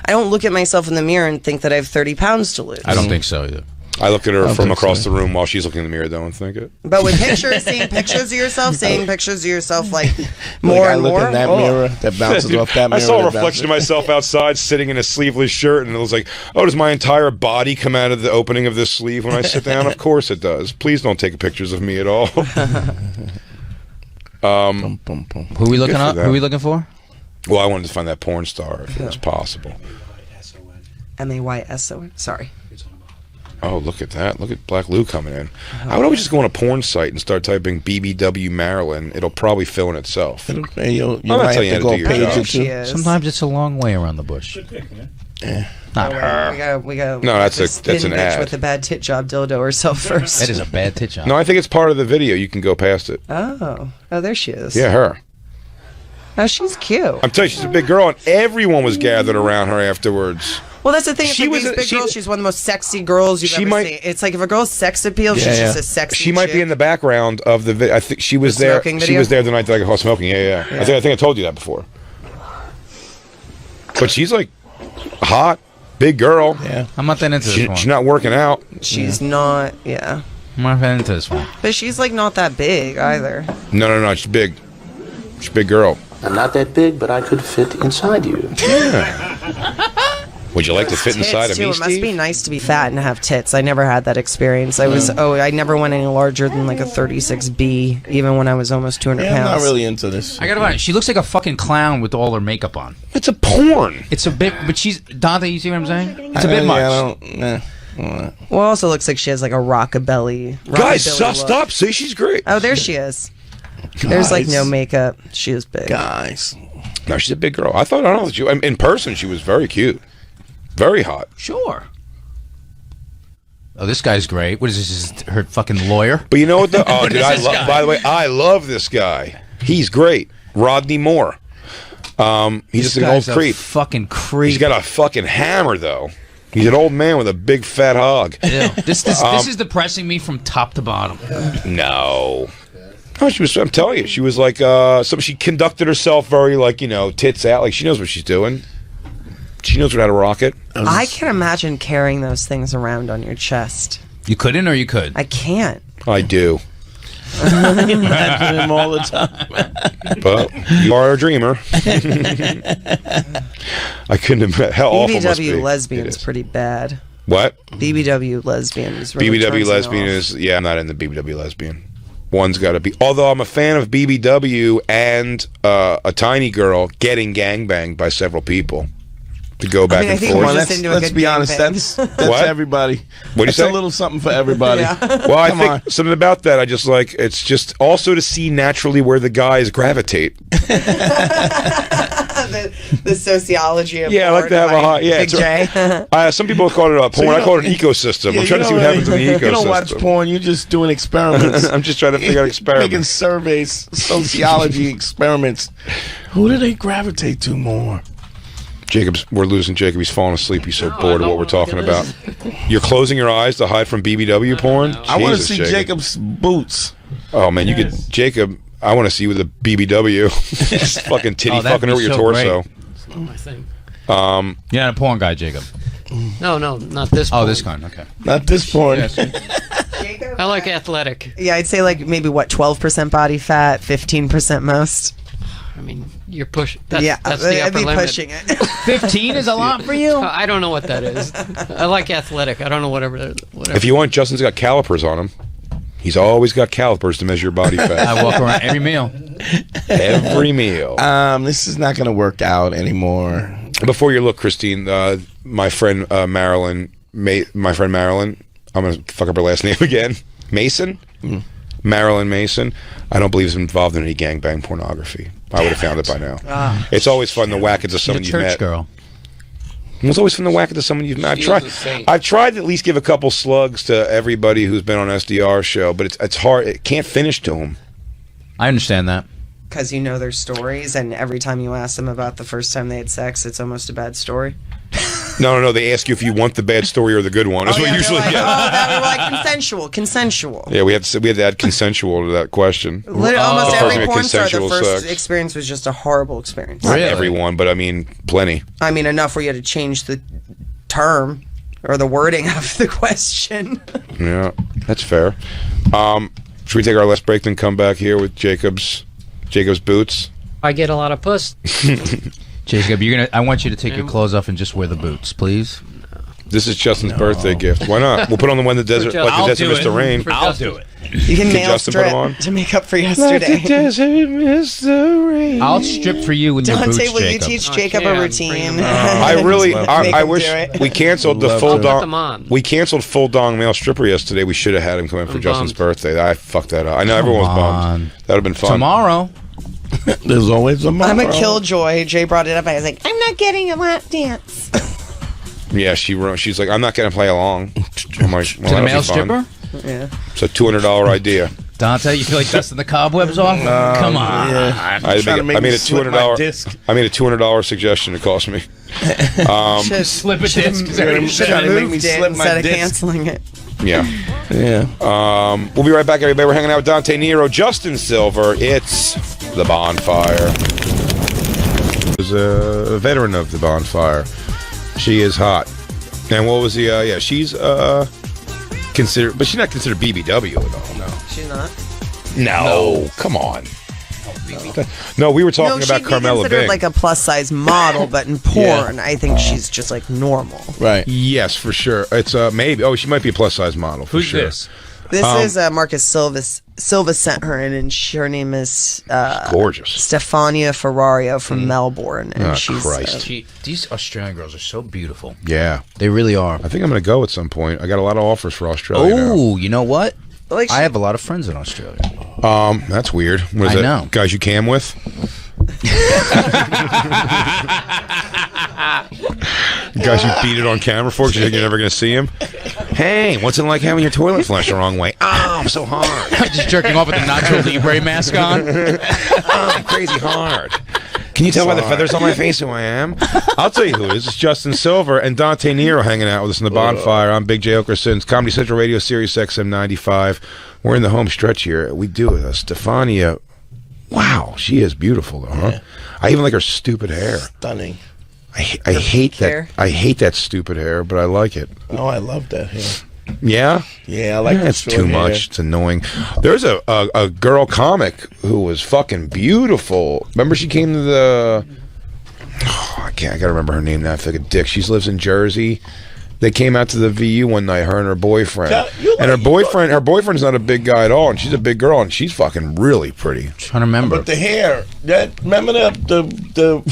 E: look at myself in the mirror and think that I have 30 pounds to lose.
B: I don't think so either.
A: I look at her from
C: think
A: across
C: so.
A: the room while she's looking in the mirror, though, and think it.
E: But with pictures, seeing pictures of yourself, like more
C: I
E: and
C: look
E: more.
C: in that mirror that bounces off that mirror.
A: I saw a
C: that
A: reflection of
C: bounces-
A: myself outside sitting in a sleeveless shirt, and it was like, oh, does my entire body come out of the opening of this sleeve when I sit down? Of course it does. Please don't take pictures of me at all.
C: Bum, bum, bum.
B: Who are we looking
A: Good for
B: up?
A: them.
B: Who are we looking for?
A: Well, I wanted to find that porn star if it was possible.
E: MAYSO. Sorry.
A: Oh, look at that. Look at Black Lou coming in. I would always just go on a porn site and start typing BBW Maryland. It'll probably fill in itself.
C: Hey, you
A: not
C: might
A: telling
C: have
A: you
C: to
A: how to
C: go
A: do your
C: page
A: job.
C: or
E: She
C: two.
E: is.
B: Sometimes it's a long way around the bush. Not her.
E: We go.
A: No, that's
E: this
A: that's
E: thin
A: an
E: bitch
A: ad.
E: with a bad tit job dildo herself first.
B: That is a bad tit job.
A: No, I think it's part of the video. You can go past it.
E: Oh, there she is.
A: Yeah, her.
E: Oh, she's cute.
A: I'm telling you, she's a big girl, and everyone was gathered around her afterwards.
E: Well, that's the thing.
A: She
E: She
A: was
E: these
A: a-
E: big
A: she-
E: girls. She's one of the most sexy girls you've
A: She
E: ever
A: might-
E: seen. It's like if a girl's sex appeal, she's just a sexy.
A: She might be
E: chick.
A: in the background of the video. I think she was
E: The
A: there.
E: smoking
A: She
E: video?
A: was there the night that I got smoking. Yeah. I think I told you that before. But she's like hot, big girl.
C: Yeah.
B: I'm not that into this one.
A: She's not working out.
E: She's not. Yeah,
B: I'm not that into this one.
E: but she's like not that big either.
A: No. She's big. She's a big girl.
G: I'm not that big, but I could fit inside you.
A: Would you like to fit inside
E: Tits
A: of
E: too.
A: me,
E: It must be
A: Steve?
E: nice to be fat and have tits. I never had that experience. I never went any larger than like a 36B, even when I was almost 200
C: Yeah, I'm
E: pounds.
C: not really into this.
B: I gotta find. She looks like a fucking clown with all her makeup on.
A: It's a porn.
B: It's a bit, but she's Dante. You see what I'm saying? It's a bit
C: Yeah,
B: much.
C: I don't, nah.
E: Well, it also looks like she has like a rockabilly.
A: Guys,
E: rockabilly look.
A: stop. See, she's great.
E: Oh, there she is. There's like
C: Guys.
E: no makeup. She is big.
C: Guys.
A: No, she's a big girl. I don't know. In person, she was very cute. Very hot.
B: Sure. Oh, this guy's great. What is this? Is her fucking lawyer?
A: But you know what? Dude, by the way, I love this guy. He's great. Rodney Moore. He's just an old creep.
B: Fucking creep.
A: He's got a fucking hammer, though. He's an old man with a big fat hog.
B: Ew. This is depressing me from top to bottom.
A: No. Oh, I'm telling you, she was like, she conducted herself very, like, tits out. Like, she knows what she's doing. She knows how to rock it.
E: I can imagine carrying those things around on your chest.
B: You couldn't, or you could?
E: I can't.
A: I do.
C: I imagine him all the time.
A: But you are a dreamer. I couldn't imagine how awful it must be.
E: BBW lesbian's pretty bad.
A: What?
E: BBW lesbian is really
A: BBW lesbian is, I'm not in the BBW lesbian. One's got to be. Although I'm a fan of BBW and a tiny girl getting gangbanged by several people. To go back and forth.
C: Let's be honest. That's
A: what?
C: Everybody.
A: What do you say?
C: A little something for everybody.
E: Yeah.
A: Well, I think something about that. I just like it's just also to see naturally where the guys gravitate.
E: the sociology of
A: I like to have a hot. Yeah,
E: Big J.
A: Some people call it porn. I call it an ecosystem. I'm trying to see what happens in the ecosystem.
C: You don't watch porn. You're just doing experiments.
A: I'm just trying to figure out experiments.
C: Making surveys, sociology experiments. Who do they gravitate to more?
A: We're losing Jacob. He's falling asleep. He's so bored of what we're talking about. You're closing your eyes to hide from BBW porn?
C: I want to see Jacob's boots.
A: Oh, man. You could, Jacob, I want to see you with a BBW. Just fucking titty fucking over your torso.
F: It's not my thing.
B: You're not a porn guy, Jacob.
F: No, not this porn.
B: Oh, this kind. Okay.
C: Not this porn.
F: I like athletic.
E: Yeah, I'd say like maybe 12% body fat, 15% most.
F: I mean, you're pushing. That's the
E: I'd
F: upper
E: be
F: limit.
E: pushing it.
B: 15 is a lot for you?
F: I don't know what that is. I like athletic. I don't know whatever.
A: If you want, Justin's got calipers on him. He's always got calipers to measure your body fat.
B: I walk around every meal.
A: Every meal.
C: This is not going to work out anymore.
A: Before you look, Christine, my friend Marilyn, I'm going to fuck up her last name again. Mason? Marilyn Mason. I don't believe is involved in any gangbang pornography. I would have found it by now. It's always fun to whack into someone you've met.
B: Girl.
A: It's always fun to whack into someone you've met. I've tried to at least give a couple slugs to everybody who's been on SDR's show, but it's hard. It can't finish to them.
B: I understand that.
E: Because you know their stories, and every time you ask them about the first time they had sex, it's almost a bad story.
A: No. They ask you if you want the bad story or the good one. That's what usually.
E: They're like consensual.
A: Yeah, we have to add consensual to that question.
E: Almost every porn star, the first
A: sex.
E: experience was just a horrible experience.
A: Not everyone, but I mean, plenty.
E: I mean, enough where you had to change the term or the wording of the question.
A: Yeah, that's fair. Should we take our last break, then come back here with Jacob's boots?
F: I get a lot of puss.
B: Jacob, I want you to take your clothes off and just wear the boots, please.
A: This is Justin's birthday gift. Why not? We'll put on the When the Desert, like the Desert Mr. Rain.
B: I'll do it.
E: You can nail
A: Justin put 'em on?
E: strip to make up for yesterday.
A: Like the Desert Mr. Rain.
B: I'll strip for you with your boots,
E: Dante, will you
B: Jacob.
E: teach Jacob a routine?
A: I wish we canceled the full
F: Put them on.
A: dong. We canceled full dong male stripper yesterday. We should have had him come in for Justin's birthday. I fucked that up. I know everyone was bummed. That would have been fun.
B: Tomorrow.
C: There's always a
E: I'm a killjoy. Jay brought it up. I was like, I'm not getting a lap dance.
A: Yeah, she's like, I'm not going to play along. I'm like,
B: To the male stripper?
E: Yeah.
A: It's a $200 idea.
B: Dante, you feel like dusting the cobwebs off? Come on.
C: Yeah.
A: I made a $200 suggestion. It cost me.
B: Slip a disc.
C: Trying to make me slip my
E: instead of
C: disc.
E: canceling it.
A: Yeah. We'll be right back, everybody. We're hanging out with Dante Nero, Justin Silver. It's the Bonfire. There's a veteran of the Bonfire. She is hot. And what was the? She's considered, but she's not considered BBW at all. No.
E: She's not.
A: No, come on. No, we were talking about Carmela
E: considered
A: Bing.
E: like a plus size model, but in porn, I think she's just like normal.
C: Right.
A: Yes, for sure. It's maybe. Oh, she might be a plus size model. For
B: Who's
A: sure.
B: this?
E: This is Marcus Silva sent her in, and her name is
A: Gorgeous.
E: Stefania Ferrario from Melbourne, and
A: Oh,
E: she's
A: Christ.
B: These Australian girls are so beautiful.
A: Yeah.
B: They really are.
A: I think I'm going to go at some point. I got a lot of offers for Australia now.
B: Oh, you know what?
E: like
B: I have a lot of friends in Australia.
A: That's weird. What is
B: I
A: that?
B: know.
A: Guys you cam with? Guys, you beat it on camera for because you think you're never going to see him. Hey, what's it like having your toilet flushed the wrong way? Oh, I'm so hard.
B: Just jerking off with the Nacho Libre mask on.
A: Oh, I'm crazy hard. Can you tell by the feathers on my face who I am? I'll tell you who it is. It's Justin Silver and Dante Nero hanging out with us in the Bonfire. I'm Big J. Oakerson, Comedy Central Radio, Sirius XM 95. We're in the home stretch here. We do it. Stefania. Wow, she is beautiful, though, huh? Yeah. I even like her stupid hair.
C: Stunning.
A: I hate that. I hate that stupid hair, but I like it.
C: Oh, I love that hair.
A: Yeah?
C: Yeah, I like it.
A: It's too much. It's annoying. There's a girl comic who was fucking beautiful. Remember she came to the... Oh, I gotta remember her name now. I feel like a dick. She lives in Jersey. They came out to the VU one night, her and her boyfriend. And her boyfriend's not a big guy at all, and she's a big girl, and she's fucking really pretty.
B: I'm trying to remember.
C: But the hair, remember the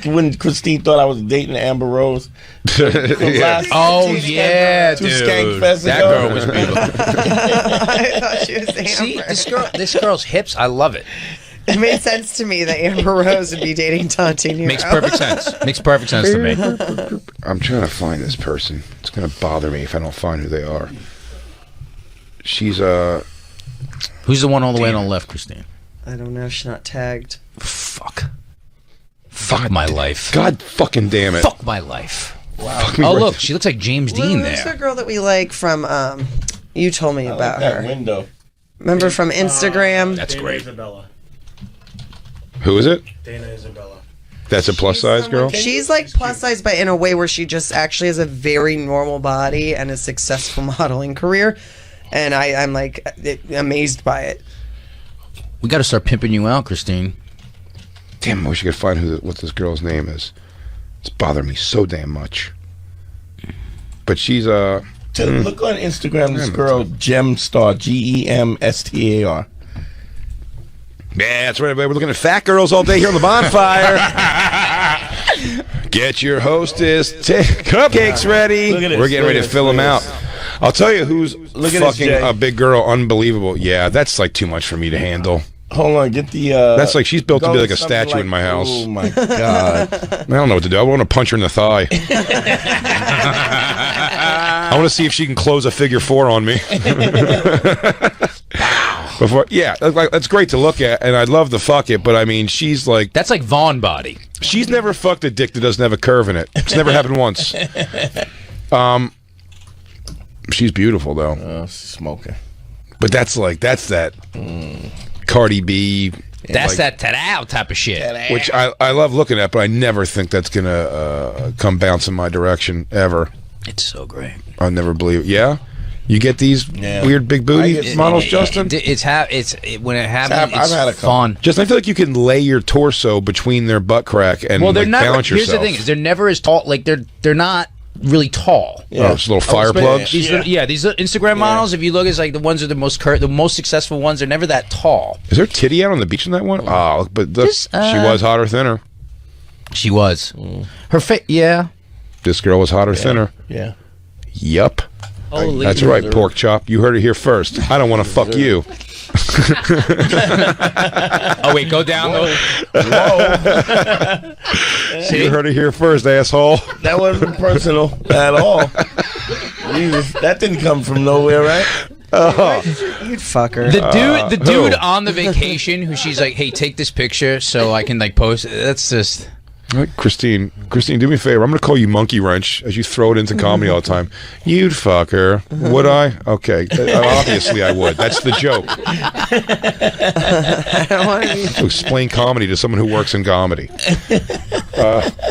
C: when Christine thought I was dating Amber Rose?
B: Oh yeah,
C: Two
B: dude.
C: Skank Fest
B: That
C: ago.
B: girl was beautiful.
E: I thought she was Amber.
B: See, this girl's hips. I love it.
E: It made sense to me that Amber Rose would be dating Dante Nero.
B: Makes perfect sense. Makes perfect sense to me.
A: I'm trying to find this person. It's gonna bother me if I don't find who they are. She's
B: Who's the one all the way on the left, Christine?
E: I don't know. She's not tagged.
B: Fuck my life.
A: God fucking damn it.
B: Fuck my life.
C: Wow.
B: Oh look, she looks like James Dean
E: Who's
B: there.
E: the girl that we like from? You told me about
C: that
E: her.
C: window.
E: Remember from Instagram?
B: That's
H: Dana
B: great.
H: Isabella.
A: Who is it?
H: Dana Isabella.
A: That's a plus size girl?
E: She's like plus size, but in a way where she just actually has a very normal body and a successful modeling career. And I'm like amazed by it.
B: We got to start pimping you out, Christine.
A: Damn, I wish I could find what this girl's name is. It's bothering me so damn much. But she's
C: Look on Instagram, this girl, Gemstar, Gemstar.
A: Yeah, that's right, everybody. We're looking at fat girls all day here on the Bonfire. Get your hostess cupcakes ready. We're getting ready to fill them out. I'll tell you who's fucking a big girl, unbelievable. Yeah, that's like too much for me to handle.
C: Hold on, get the...
A: that's like she's built to be like a statue in my house.
C: Oh, my God.
A: I don't know what to do. I want to punch her in the thigh. I want to see if she can close a figure 4 on me. That's great to look at, and I'd love to fuck it, but I mean, she's like...
B: That's like Vaughn body.
A: She's never fucked a dick that doesn't have a curve in it. It's never happened once. She's beautiful, though.
C: Oh, she's smoking.
A: But that's that Cardi B...
B: That's like, that ta-dow type of shit.
A: Which I love looking at, but I never think that's going to come bounce in my direction, ever.
B: It's so great.
A: I'll never believe it. Yeah? You get these weird big booty models, Justin?
B: When it happens,
C: I've had a couple.
B: fun.
A: Justin, I feel like you can lay your torso between their butt crack and
B: they're not,
A: balance yourself.
B: Here's the thing: is they're never as tall. Like they're not really tall.
A: Yeah. Oh, it's little fire plugs.
B: These Instagram models. If you look, it's like the ones are the most successful ones. They're never that tall.
A: Is there titty out on the beach in that one? Oh, but she was hot or thinner.
B: She was. Her face. Yeah.
A: This girl was hot or thinner.
C: Yeah.
A: Yup.
F: Holy
A: That's right, pork chop. You heard it here first. I don't want to fuck you.
B: Oh wait, go down.
C: Whoa.
A: See? You heard it here first, asshole.
C: That wasn't personal at all. Jesus, that didn't come from nowhere, right?
E: You'd fuck her.
B: The dude on the vacation who she's like, hey, take this picture so I can like post it. That's just...
A: Right, Christine, do me a favor. I'm going to call you Monkey Wrench as you throw it into comedy all the time. You'd fuck her. Would I? Okay. Obviously I would. That's the joke.
E: I don't want
A: to explain comedy to someone who works in comedy.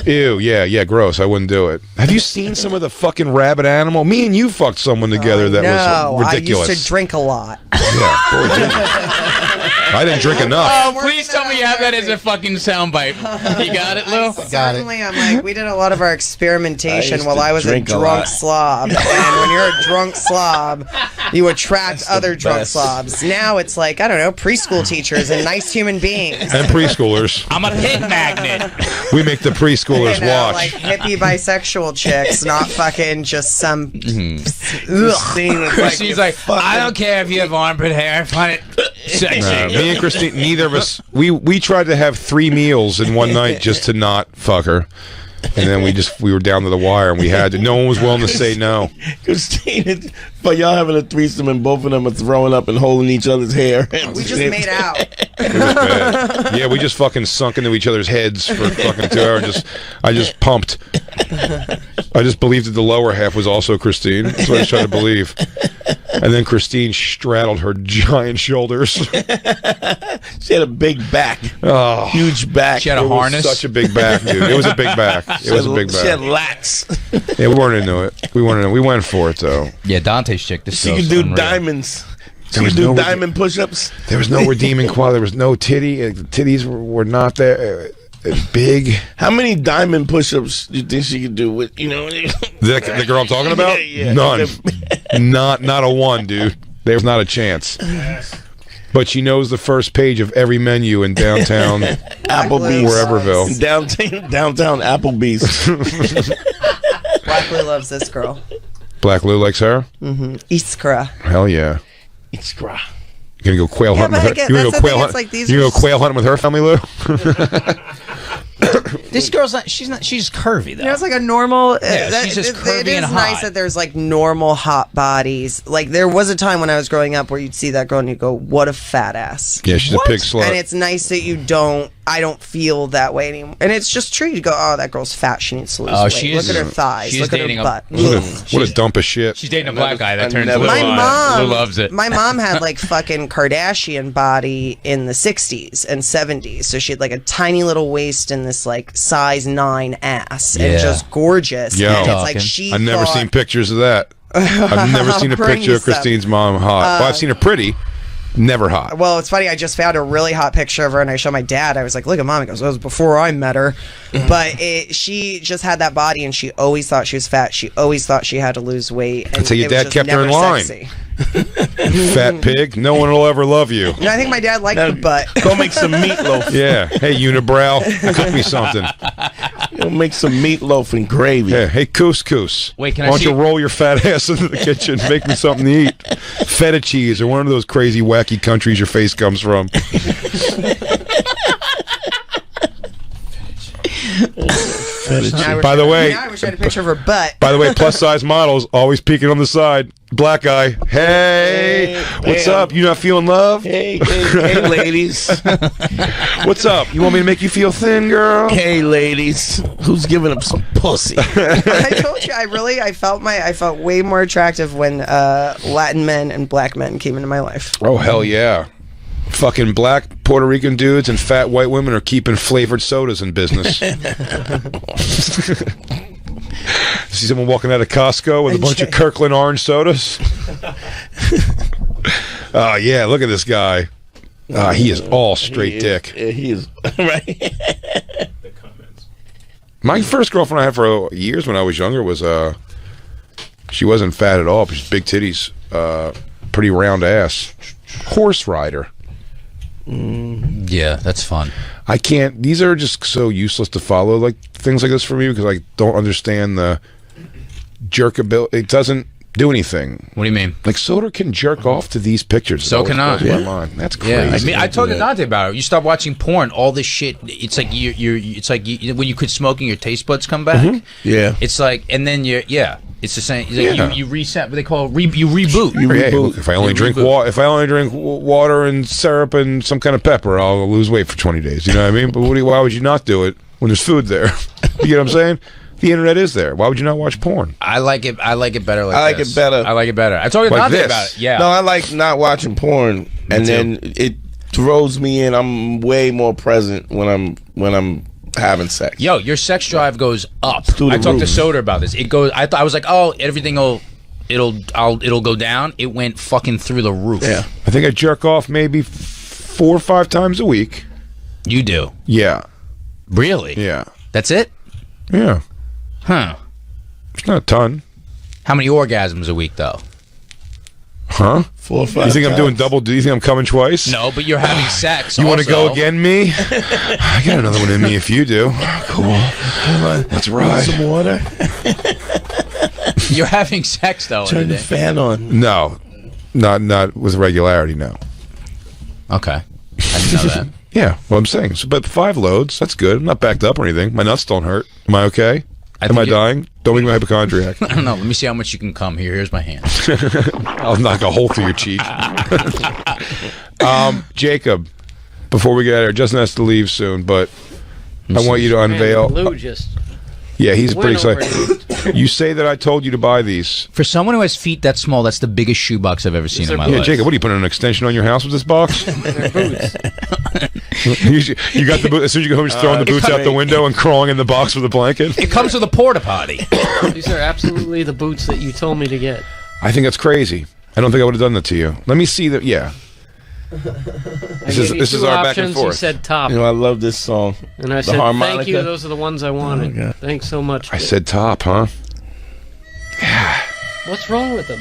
A: Ew, yeah, gross. I wouldn't do it. Have you seen some of the fucking rabbit animal? Me and you fucked someone together that was ridiculous.
E: I used to drink a lot.
A: Yeah, boy, I didn't drink enough.
B: Oh, please tell me you have that as a fucking soundbite. You got it, Lou?
E: Certainly, I'm like, we did a lot of our experimentation while I was a
C: drink a
E: drunk
C: lot.
E: slob. And when you're a drunk slob, you attract other drunk
C: best.
E: slobs. Now it's like, I don't know, preschool teachers and nice human beings.
A: And preschoolers.
B: I'm a hit magnet.
A: We make the preschoolers
E: You know,
A: watch.
E: like hippie bisexual chicks, not fucking just some.
C: Scene is like,
B: She's like, I don't care if you have armpit hair. I find it Sexy.
A: No, me and Christine, neither of us. We tried to have 3 meals in one night just to not fuck her, and then we were down to the wire, and we had to. No one was willing to say no.
C: Christina, but y'all having a threesome and both of them are throwing up and holding each other's hair.
E: We just made out.
A: It was bad. Yeah, we just fucking sunk into each other's heads for fucking 2 hours. I just pumped. I just believed that the lower half was also Christine. That's what I was trying to believe. And then Christine straddled her giant shoulders.
C: She had a big back.
A: Oh,
C: Huge back.
B: She had a
A: it was
B: harness.
A: such a big back, dude. It was a big back. It was a big
C: She had
A: back.
C: lats.
A: Yeah, we weren't into it. We weren't into it. We went for it, though.
B: Yeah, Dante's chick. This
C: She
B: girl's
C: could do
B: unreal.
C: diamonds. She
A: There was
C: could do
A: no
C: diamond push-ups.
A: There was no redeeming quality. There was no titty. The titties were not there. Big.
C: How many diamond push-ups do you think she could do with, you know?
A: The girl I'm talking about?
C: Yeah.
A: None. Not a one, dude. There's not a chance. But she knows the first page of every menu in downtown
C: Applebee's.
A: Whereverville.
C: Downtown Applebee's.
E: Black Lou loves this girl.
A: Black Lou likes her?
E: Iskra.
A: Hell yeah.
C: It's gra.
A: You gonna go quail
E: Yeah,
A: hunting
E: but
A: with her?
E: again,
A: You gonna
E: that's
A: go
E: the
A: quail
E: thing,
A: hunt?
E: it's like these
A: You gonna
E: are
A: go quail hunting with her family, Lou?
B: This girl's not. She's not. She's curvy though.
E: You know, it's like a normal.
B: she's just curvy
E: it is
B: and
E: nice
B: hot.
E: that there's like normal hot bodies. Like there was a time when I was growing up where you'd see that girl and you'd go, "What a fat ass."
A: Yeah, she's a pig slut.
E: And it's nice that you don't. I don't feel that way anymore. And it's just true. You go, "Oh, that girl's fat. She needs to lose
B: Oh,
E: weight.
B: she
E: Look
B: is-
E: at her thighs.
B: she's
E: Look at
B: dating
E: her
B: a-
E: butt."
A: What a dump of shit.
B: She's dating a black guy that turns
C: never-
B: blue.
E: My mom,
B: Lou loves it.
E: My mom had like fucking Kardashian body in the 60s and 70s. So she had like a tiny little waist and this like size 9 ass and
B: Yeah.
E: just gorgeous.
A: Yo.
E: And it's
B: Talking.
E: like she
A: I've never
E: thought-
A: seen pictures of that. I've never seen a
E: Bring
A: picture
E: you
A: of
E: some.
A: Christine's mom hot. Well, I've seen her pretty, never hot.
E: Well, it's funny. I just found a really hot picture of her, and I showed my dad. I was like, "Look at mom." He goes, "That was before I met her." But she just had that body, and she always thought she was fat. She always thought she had to lose weight. And
A: That's how your
E: it was
A: dad
E: just
A: kept her in
E: never
A: line.
E: sexy.
A: Fat pig. No one will ever love you.
E: And I think my dad liked the butt.
C: Go make some meatloaf.
A: Yeah. Hey, unibrow, cook me something.
C: Go make some meatloaf and gravy.
A: Yeah. Hey, couscous.
B: Wait, can I
A: Why don't
B: see-
A: you roll your fat ass into the kitchen, make me something to eat? Feta cheese or one of those crazy, wacky countries your face comes from. By the way,
E: I wish I had a picture of her butt.
A: By the way, plus size models always peeking on the side. Black guy. Hey, what's
C: bam.
A: up? You not feeling love?
C: Hey, ladies.
A: What's up? You want me to make you feel thin, girl?
C: Hey, ladies. Who's giving up some pussy?
E: I told you, I felt way more attractive when Latin men and black men came into my life.
A: Oh hell yeah! Fucking black Puerto Rican dudes and fat white women are keeping flavored sodas in business. See someone walking out of Costco with a bunch of Kirkland orange sodas? Oh yeah, look at this guy. He is all straight dick.
C: He is right.
A: My first girlfriend I had for years when I was younger was she wasn't fat at all, but she's big titties, pretty round ass, horse rider.
B: Yeah, that's fun.
A: I can't. These are just so useless to follow, like things like this for me, because I don't understand the jerkability. It doesn't do anything.
B: What do you mean?
A: Like Soder can jerk off to these pictures.
B: So
A: It always
B: can I.
A: blows my mind. That's
B: Yeah,
A: crazy.
B: I talked to Dante about it. You stop watching porn, all this shit. It's like it's like when you quit smoking, your taste buds come back.
C: Yeah.
B: It's like, and then it's the same. It's like
A: Yeah.
B: you reset. What they call you reboot.
A: Hey, look, if I only drink water and syrup and some kind of pepper, I'll lose weight for 20 days. You know what I mean? But why would you not do it when there's food there? You know what I'm saying? The internet is there. Why would you not watch porn?
B: I like it. I like it better. Like
C: I like
B: this.
C: it better.
B: I like it better. I talked to
A: Like
B: Dante
A: this.
B: about it. Yeah.
C: No, I like not watching porn, and then it throws me in. I'm way more present when I'm having sex.
B: Yo, your sex drive goes up.
C: Through the
B: I talked to
C: roof.
B: Soder about this. It goes. I was like, oh, it'll go down. It went fucking through the roof.
C: Yeah.
A: I think I jerk off maybe 4 or 5 times a week.
B: You do.
A: Yeah.
B: Really?
A: Yeah.
B: That's it?
A: Yeah.
B: Huh.
A: It's not a ton.
B: How many orgasms a week though?
A: Huh?
C: 4 or 5.
A: You think I'm doing
C: times.
A: double? Do you think I'm coming twice?
B: No, but you're having sex.
A: You want to
B: also.
A: go again, me? I got another one in me if you do. Cool. Let's ride.
C: Some water.
B: You're having sex though.
C: Turn the
B: today.
C: fan on.
A: No, not with regularity. No.
B: Okay. I didn't know that.
A: Yeah, what I'm saying. So, but 5 loads, that's good. I'm not backed up or anything. My nuts don't hurt. Am I okay? Am I dying? Don't make me a hypochondriac.
B: I don't know. Let me see how much you can come. Here's my hand.
A: I'll knock a hole through your cheek. Jacob, before we get out of here, Justin has to leave soon, but I want you to unveil.
F: Man, Lou just
A: Yeah, he's pretty
F: went over
A: excited. You say that I told you to buy these.
B: For someone who has feet that small, that's the biggest shoebox I've ever seen in my
A: Yeah,
B: life.
A: Jacob, what are you putting an extension on your house with this box?
F: their boots.
A: you got the boot as soon as you go home, you're throwing the boots out the window and crawling in the box with a blanket.
B: It comes with a porta potty.
F: These are absolutely the boots that you told me to get.
A: I think that's crazy. I don't think I would have done that to you. Let me see that. Yeah. This is our back and
F: You
A: forth.
F: said top,
C: You know, I love this song.
F: and I
C: the
F: said thank
C: harmonica.
F: you. Those are the ones I wanted.
C: God.
F: Thanks so much.
A: I said top, huh?
F: What's wrong with them?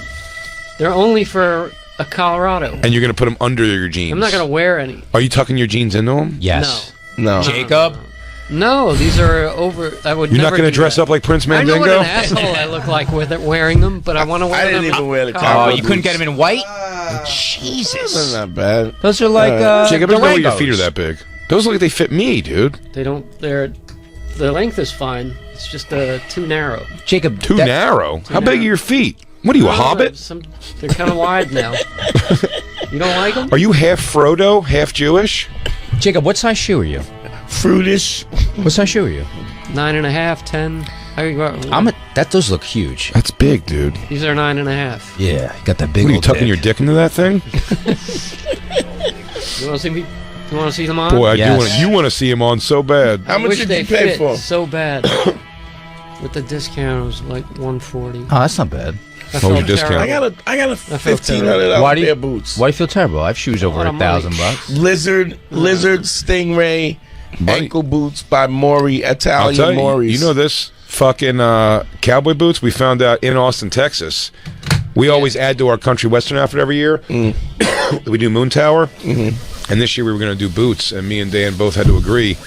F: They're only for a Colorado.
A: And you're gonna put them under your jeans.
F: I'm not gonna wear any.
A: Are you tucking your jeans into them?
B: Yes.
C: No.
B: Jacob?
F: No, these are over. I would.
A: You're
F: never
A: not gonna
F: do
A: dress
F: that.
A: up like Prince
F: I know what
A: Mandingo?
F: an asshole I look like with it wearing them, but I want to wear
C: I
F: them.
C: didn't even wear the
B: Oh,
C: Colorado
B: you couldn't get
C: boots.
B: them in white?
C: That's
B: Jesus.
C: not bad.
B: Those are like,
A: Jacob, there's no way your
B: Durangos.
A: feet are that big. Those look like they fit me, dude.
F: They don't. The length is fine. It's just too narrow.
B: Jacob,
A: Too
B: that-
A: narrow. How big are your feet? What are you, a hobbit?
F: They're kind of wide now. You don't like them?
A: Are you half Frodo, half Jewish?
B: Jacob, what size shoe are you?
C: Fruitish.
B: What size shoe are you?
F: 9.5, 10.
B: Those look huge.
A: That's big, dude.
F: These are 9.5.
B: Yeah, got that big
A: What are you
B: old
A: tucking
B: dick.
A: your dick into that thing?
F: You want to see me? You want to see them on?
A: Boy, I
B: Yes.
A: do want. You want to see him on so bad.
C: How much
F: Wish
C: did
F: they
C: you pay
F: fit
C: for?
F: so bad. With the discount, it was like 140.
B: Oh, that's not bad.
F: I
A: What was your
F: felt
A: discount?
F: terrible.
C: I got a
F: felt
C: $1,500
B: Why do you-
C: pair of boots.
B: Why do you feel terrible? I have shoes over
F: lot of money.
B: $1,000.
C: Lizard, Stingray,
A: Buddy.
C: ankle boots by Maury,
A: I'll
C: Italian
A: tell you.
C: Maury's.
A: You know this fucking cowboy boots? We found out in Austin, Texas. We always add to our country western outfit every year. We do Moon Tower, and this year we were going to do boots, and me and Dan both had to agree.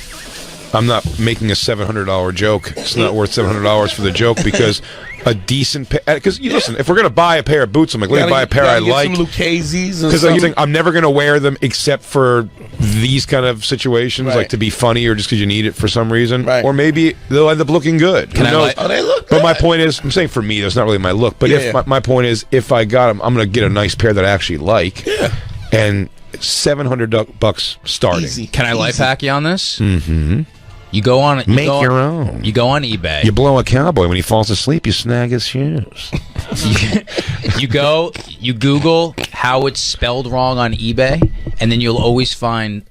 A: I'm not making a $700 joke. It's not worth $700 for the joke because a decent pair. Because listen, if we're going to buy a pair of boots, I'm like, let me buy a pair I like.
C: Some Lucchese's or
A: Because
C: something.
A: I'm never going to wear them except for these kind of situations,
C: Right.
A: like to be funny or just because you need it for some reason.
C: Right.
A: Or maybe they'll end up looking good.
B: Can
A: Who
B: I
A: knows?
B: like-
C: Oh, they look
A: But
C: good.
A: my point is, I'm saying for me, that's not really my look. But
C: Yeah,
A: if
C: yeah.
A: my point is, if I got them, I'm going to get a nice pair that I actually like.
C: Yeah.
A: And $700 starting.
C: Easy.
B: Can I life
C: Easy.
B: hack you on this? Mm-hmm. You go on.
A: Make your own.
B: You go on eBay.
A: You blow a cowboy when he falls asleep. You snag his shoes.
B: You Google how it's spelled wrong on eBay, and then you'll always find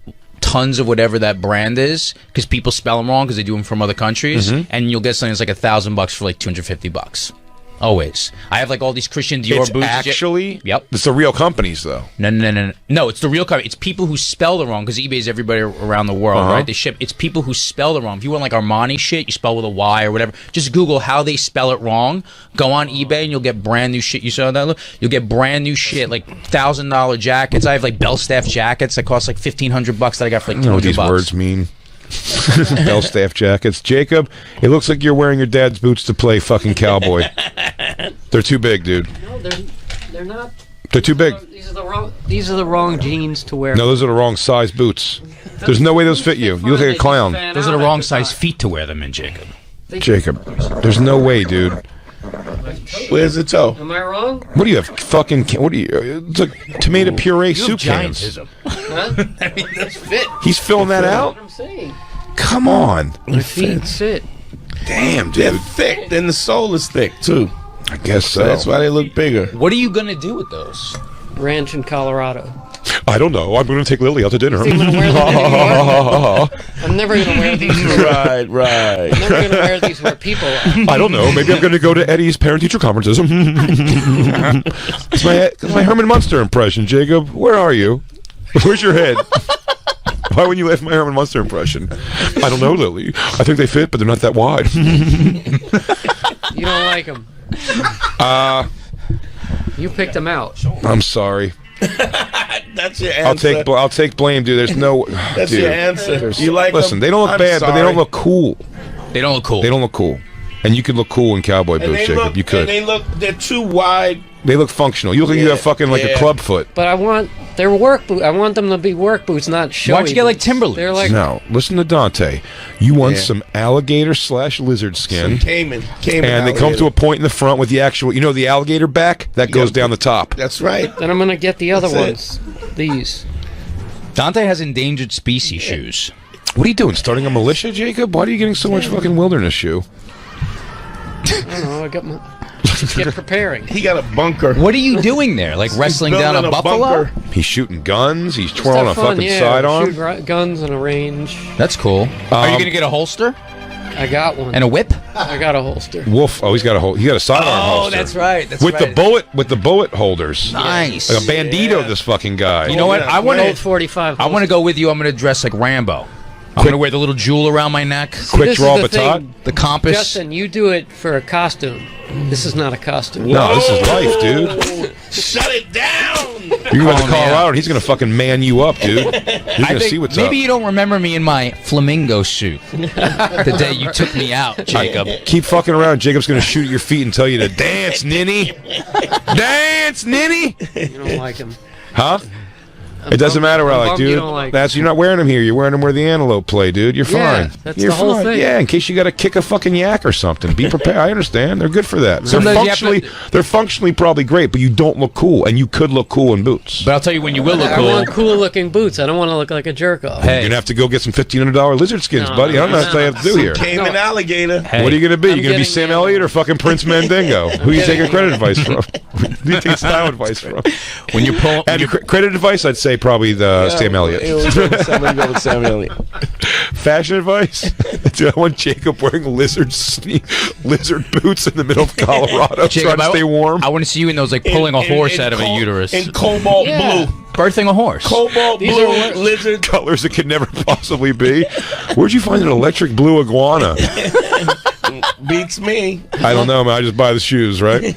B: tons of whatever that brand is because people spell them wrong because they do them from other countries, and you'll get something that's like $1,000 for like $250. Always. I have like all these Christian Dior
A: It's
B: boots.
A: actually.
B: Yep.
A: It's the real companies though.
B: No, it's the real company. It's people who spell it wrong because eBay's everybody around the world,
A: Uh-huh.
B: right? They ship. It's people who spell it wrong. If you want like Armani shit, you spell with a Y or whatever. Just Google how they spell it wrong. Go on eBay and you'll get brand new shit. You saw that? Look? You'll get brand new shit like $1,000 jackets. I have like Belstaff jackets that cost like $1,500 that I got for like
A: I don't know what these
B: $200.
A: words mean. Bell staff jackets. Jacob, it looks like you're wearing your dad's boots to play fucking cowboy. They're too big, dude.
F: No, they're not.
A: They're too big.
F: These are the wrong jeans to wear.
A: No, those are the wrong size boots. There's no way those fit you. You look like a clown.
B: Those are the wrong size feet to wear them in, Jacob.
A: Jacob, there's no way, dude.
C: Where's the toe?
F: Am I wrong?
A: What do you have? Fucking, what do you, it's like tomato puree soup cans.
B: Giantism.
F: Huh?
B: I mean, those fit.
A: He's filling that out?
F: What I'm saying.
A: Come on.
F: My feet sit.
A: Damn,
C: They're
A: dude.
C: thick. Then the sole is thick too.
A: I guess so.
C: So that's why they look bigger.
B: What are you gonna do with those?
F: Ranch in Colorado.
A: I don't know. I'm going to take Lily out to dinner.
F: Think I'm gonna wear them anymore? I'm never gonna wear these.
C: Right.
F: I'm never gonna wear these where people are.
A: I don't know. Maybe I'm going to go to Eddie's parent-teacher conferences. It's my Herman Munster impression, Jacob. Where are you? Where's your head? Why wouldn't you laugh at my Herman Munster impression? I don't know, Lily. I think they fit, but they're not that wide.
F: You don't like them. You picked them out.
A: I'm sorry.
C: That's your answer.
A: I'll take blame, dude. There's no.
C: That's
A: dude.
C: your answer. You like
A: Listen,
C: them?
A: they don't look
C: I'm
A: bad, but they
C: sorry.
A: don't look cool.
B: They don't look cool.
A: They don't look cool. And you could look cool in cowboy
C: And
A: boots,
C: they
A: Jacob.
C: look,
A: You could.
C: they're too wide.
A: They look functional. You look like you have fucking like a
C: yeah.
A: club foot.
F: But I want their work boot. I want them to be work boots, not showy.
B: Why don't you get like
F: boots.
B: Timberlands?
F: They're like
A: No, listen to Dante. You want
C: Yeah.
A: some alligator/lizard skin.
C: Cayman
A: And they come to a point in the front with the actual, the alligator back that goes down the top.
C: That's right.
F: Then I'm gonna get the other
C: That's
F: ones. These.
B: Dante has endangered species shoes.
A: What are you doing? Starting a militia, Jacob? Why are you getting so much fucking wilderness shoe?
F: I don't know. I got my. Just get preparing.
C: He got a bunker.
B: What are you doing there? Like wrestling down a
C: building
B: buffalo?
C: bunker.
A: He's shooting guns. He's
F: Just
A: twirling a
F: have fun,
A: fucking
F: yeah.
A: sidearm.
F: Shoot guns in a range.
B: That's cool. Are you gonna get a holster
F: I got one.
B: and a whip?
F: I got a holster.
A: Wolf. Oh, he's got a sidearm holster.
B: right. That's
A: With the bullet holders.
B: Nice.
A: Like a bandito, this fucking guy.
B: You know what? I want
F: An old
B: to.
F: 45.
B: I want to go with you. I'm gonna dress like Rambo. I'm gonna wear the little jewel around my neck.
A: Quick
F: This
A: draw
F: is the
A: baton.
F: thing.
B: The compass.
F: Justin, you do it for a costume. This is not a costume.
A: No, this is life, dude.
C: Shut it down.
A: You're going to
B: Call me
A: Colorado,
B: out.
A: and he's going to fucking man you up, dude. You're going to see what's
B: maybe
A: up.
B: you don't remember me in my flamingo suit the day you took me out, Jacob.
A: Keep fucking around. Jacob's going to shoot at your feet and tell you to dance, ninny. Dance, ninny.
F: You don't like him.
A: Huh? It doesn't matter what I like,
F: bummed you
A: dude.
F: don't like-
A: You're not wearing them here. You're wearing them where the antelope play, dude. You're
F: Yeah,
A: fine.
F: that's
A: You're
F: the whole
A: fine.
F: thing.
A: Yeah, in case you got to kick a fucking yak or something. Be prepared. I understand. They're good for that. They're
B: Sometimes you have
A: functionally,
B: to-
A: they're functionally probably great, but you don't look cool, and you could look cool in boots.
B: But I'll tell you when you will look
F: I
B: cool.
F: want cool-looking boots. I don't want to look like a jerk off.
B: Hey.
A: You're going to have to go get some $1,500 lizard skins,
F: No,
A: buddy. I don't know what
F: no,
A: I have to do here.
C: Cayman alligator.
B: Hey.
A: What are you going to be?
F: I'm
A: You going to be
F: getting
A: Sam
F: the-
A: Elliott or fucking Prince Mandingo? Who are you taking
F: getting
A: credit advice from? Who do you take style advice from?
B: When you're pulling.
A: And credit advice, I'd say probably the Sam Elliott.
C: Somebody go with Sam Elliott.
A: Fashion advice? Dude, I want Jacob wearing lizard boots in the middle of Colorado,
B: Jacob,
A: trying to stay warm.
B: I want to see you in those like pulling a horse out of a uterus.
C: In cobalt
F: Yeah.
C: blue.
B: Birthing a horse.
C: Cobalt
F: These
C: blue
F: are-
C: lizard.
A: Colors it could never possibly be. Where'd you find an electric blue iguana?
C: Beats me.
A: I don't know, man. I just buy the shoes, right?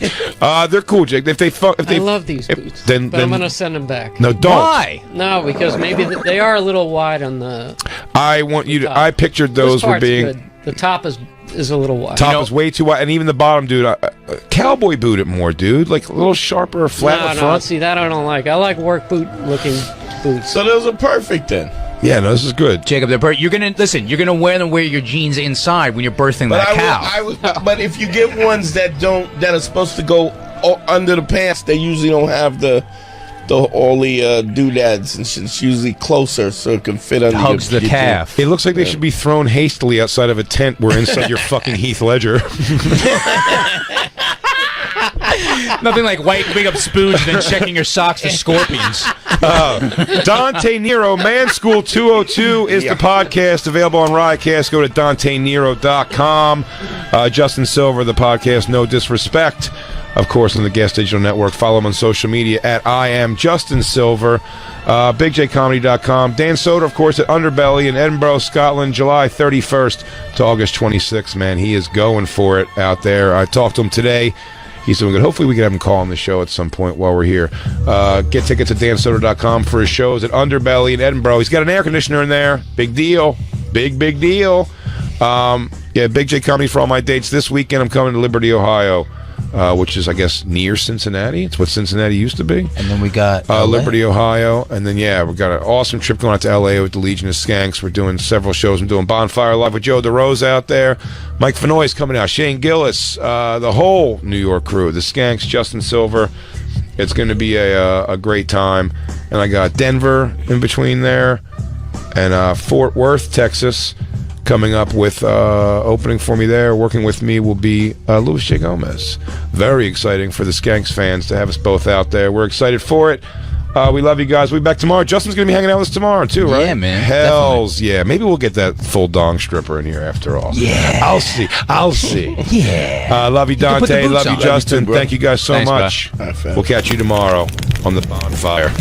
A: They're cool, Jake. If
F: I love these boots.
A: then-
F: but I'm
A: then-
F: going to send them back.
A: No, don't.
B: Why?
F: No, because maybe they are a little wide on the
A: I want you to.
F: top.
A: I pictured
F: This
A: those were
F: part's
A: being.
F: good. The top is a little wide.
A: Top is way too wide, and even the bottom, dude. Cowboy boot it more, dude. Like a little sharper, flat in
F: no,
A: the front.
F: see that I don't like. I like work boot looking boots.
C: So those are perfect then.
A: Yeah, no, this is good.
B: Jacob, you're gonna listen. You're gonna wear your jeans inside when you're birthing
C: But
B: that cow.
C: but if you get ones that are supposed to go under the pants, they usually don't have all the doodads, and it's usually closer so it can fit under.
B: Hugs
C: your
B: the calf.
A: It looks like they should be thrown hastily outside of a tent. We're inside your fucking Heath Ledger.
B: Nothing like wiping up spoons and then checking your socks for scorpions.
A: Dante Nero, Man School 202 is the podcast available on Riotcast. Go to DanteNero.com. Justin Silver, the podcast, No Disrespect. Of course, on the Gas Digital Network. Follow him on social media at I am Justin Silver. BigJComedy.com. Dan Soder, of course, at Underbelly in Edinburgh, Scotland, July 31st to August 26th. Man, he is going for it out there. I talked to him today. He's doing good. Hopefully we can have him call on the show at some point while we're here. Get tickets at dansoder.com for his shows at Underbelly in Edinburgh. He's got an air conditioner in there. Big deal. Big deal. Big J Comedy for all my dates. This weekend I'm coming to Liberty, Ohio, which is, I guess, near Cincinnati. It's what Cincinnati used to be.
B: And then we got
A: Liberty, Ohio. And then, we've got an awesome trip going out to LA with the Legion of Skanks. We're doing several shows. I'm doing Bonfire Live with Joe DeRose out there. Mike Fenoy's coming out. Shane Gillis, the whole New York crew. The Skanks, Justin Silver. It's going to be a great time. And I got Denver in between there. And Fort Worth, Texas, coming up with opening for me there. Working with me will be Luis J. Gomez. Very exciting for the Skanks fans to have us both out there. We're excited for it. We love you guys. We'll be back tomorrow. Justin's going to be hanging out with us tomorrow, too, right?
B: Yeah, man.
A: Hells yeah. Maybe we'll get that full dong stripper in here after all.
B: Yeah.
A: I'll see.
B: Yeah.
A: Love you,
B: put the
A: Dante.
B: boots
A: Love you,
B: on.
A: Justin.
C: Love you too, bro.
A: Thank you guys so
B: Thanks,
A: much.
C: bro. All right, fam.
A: We'll catch you tomorrow on the Bonfire.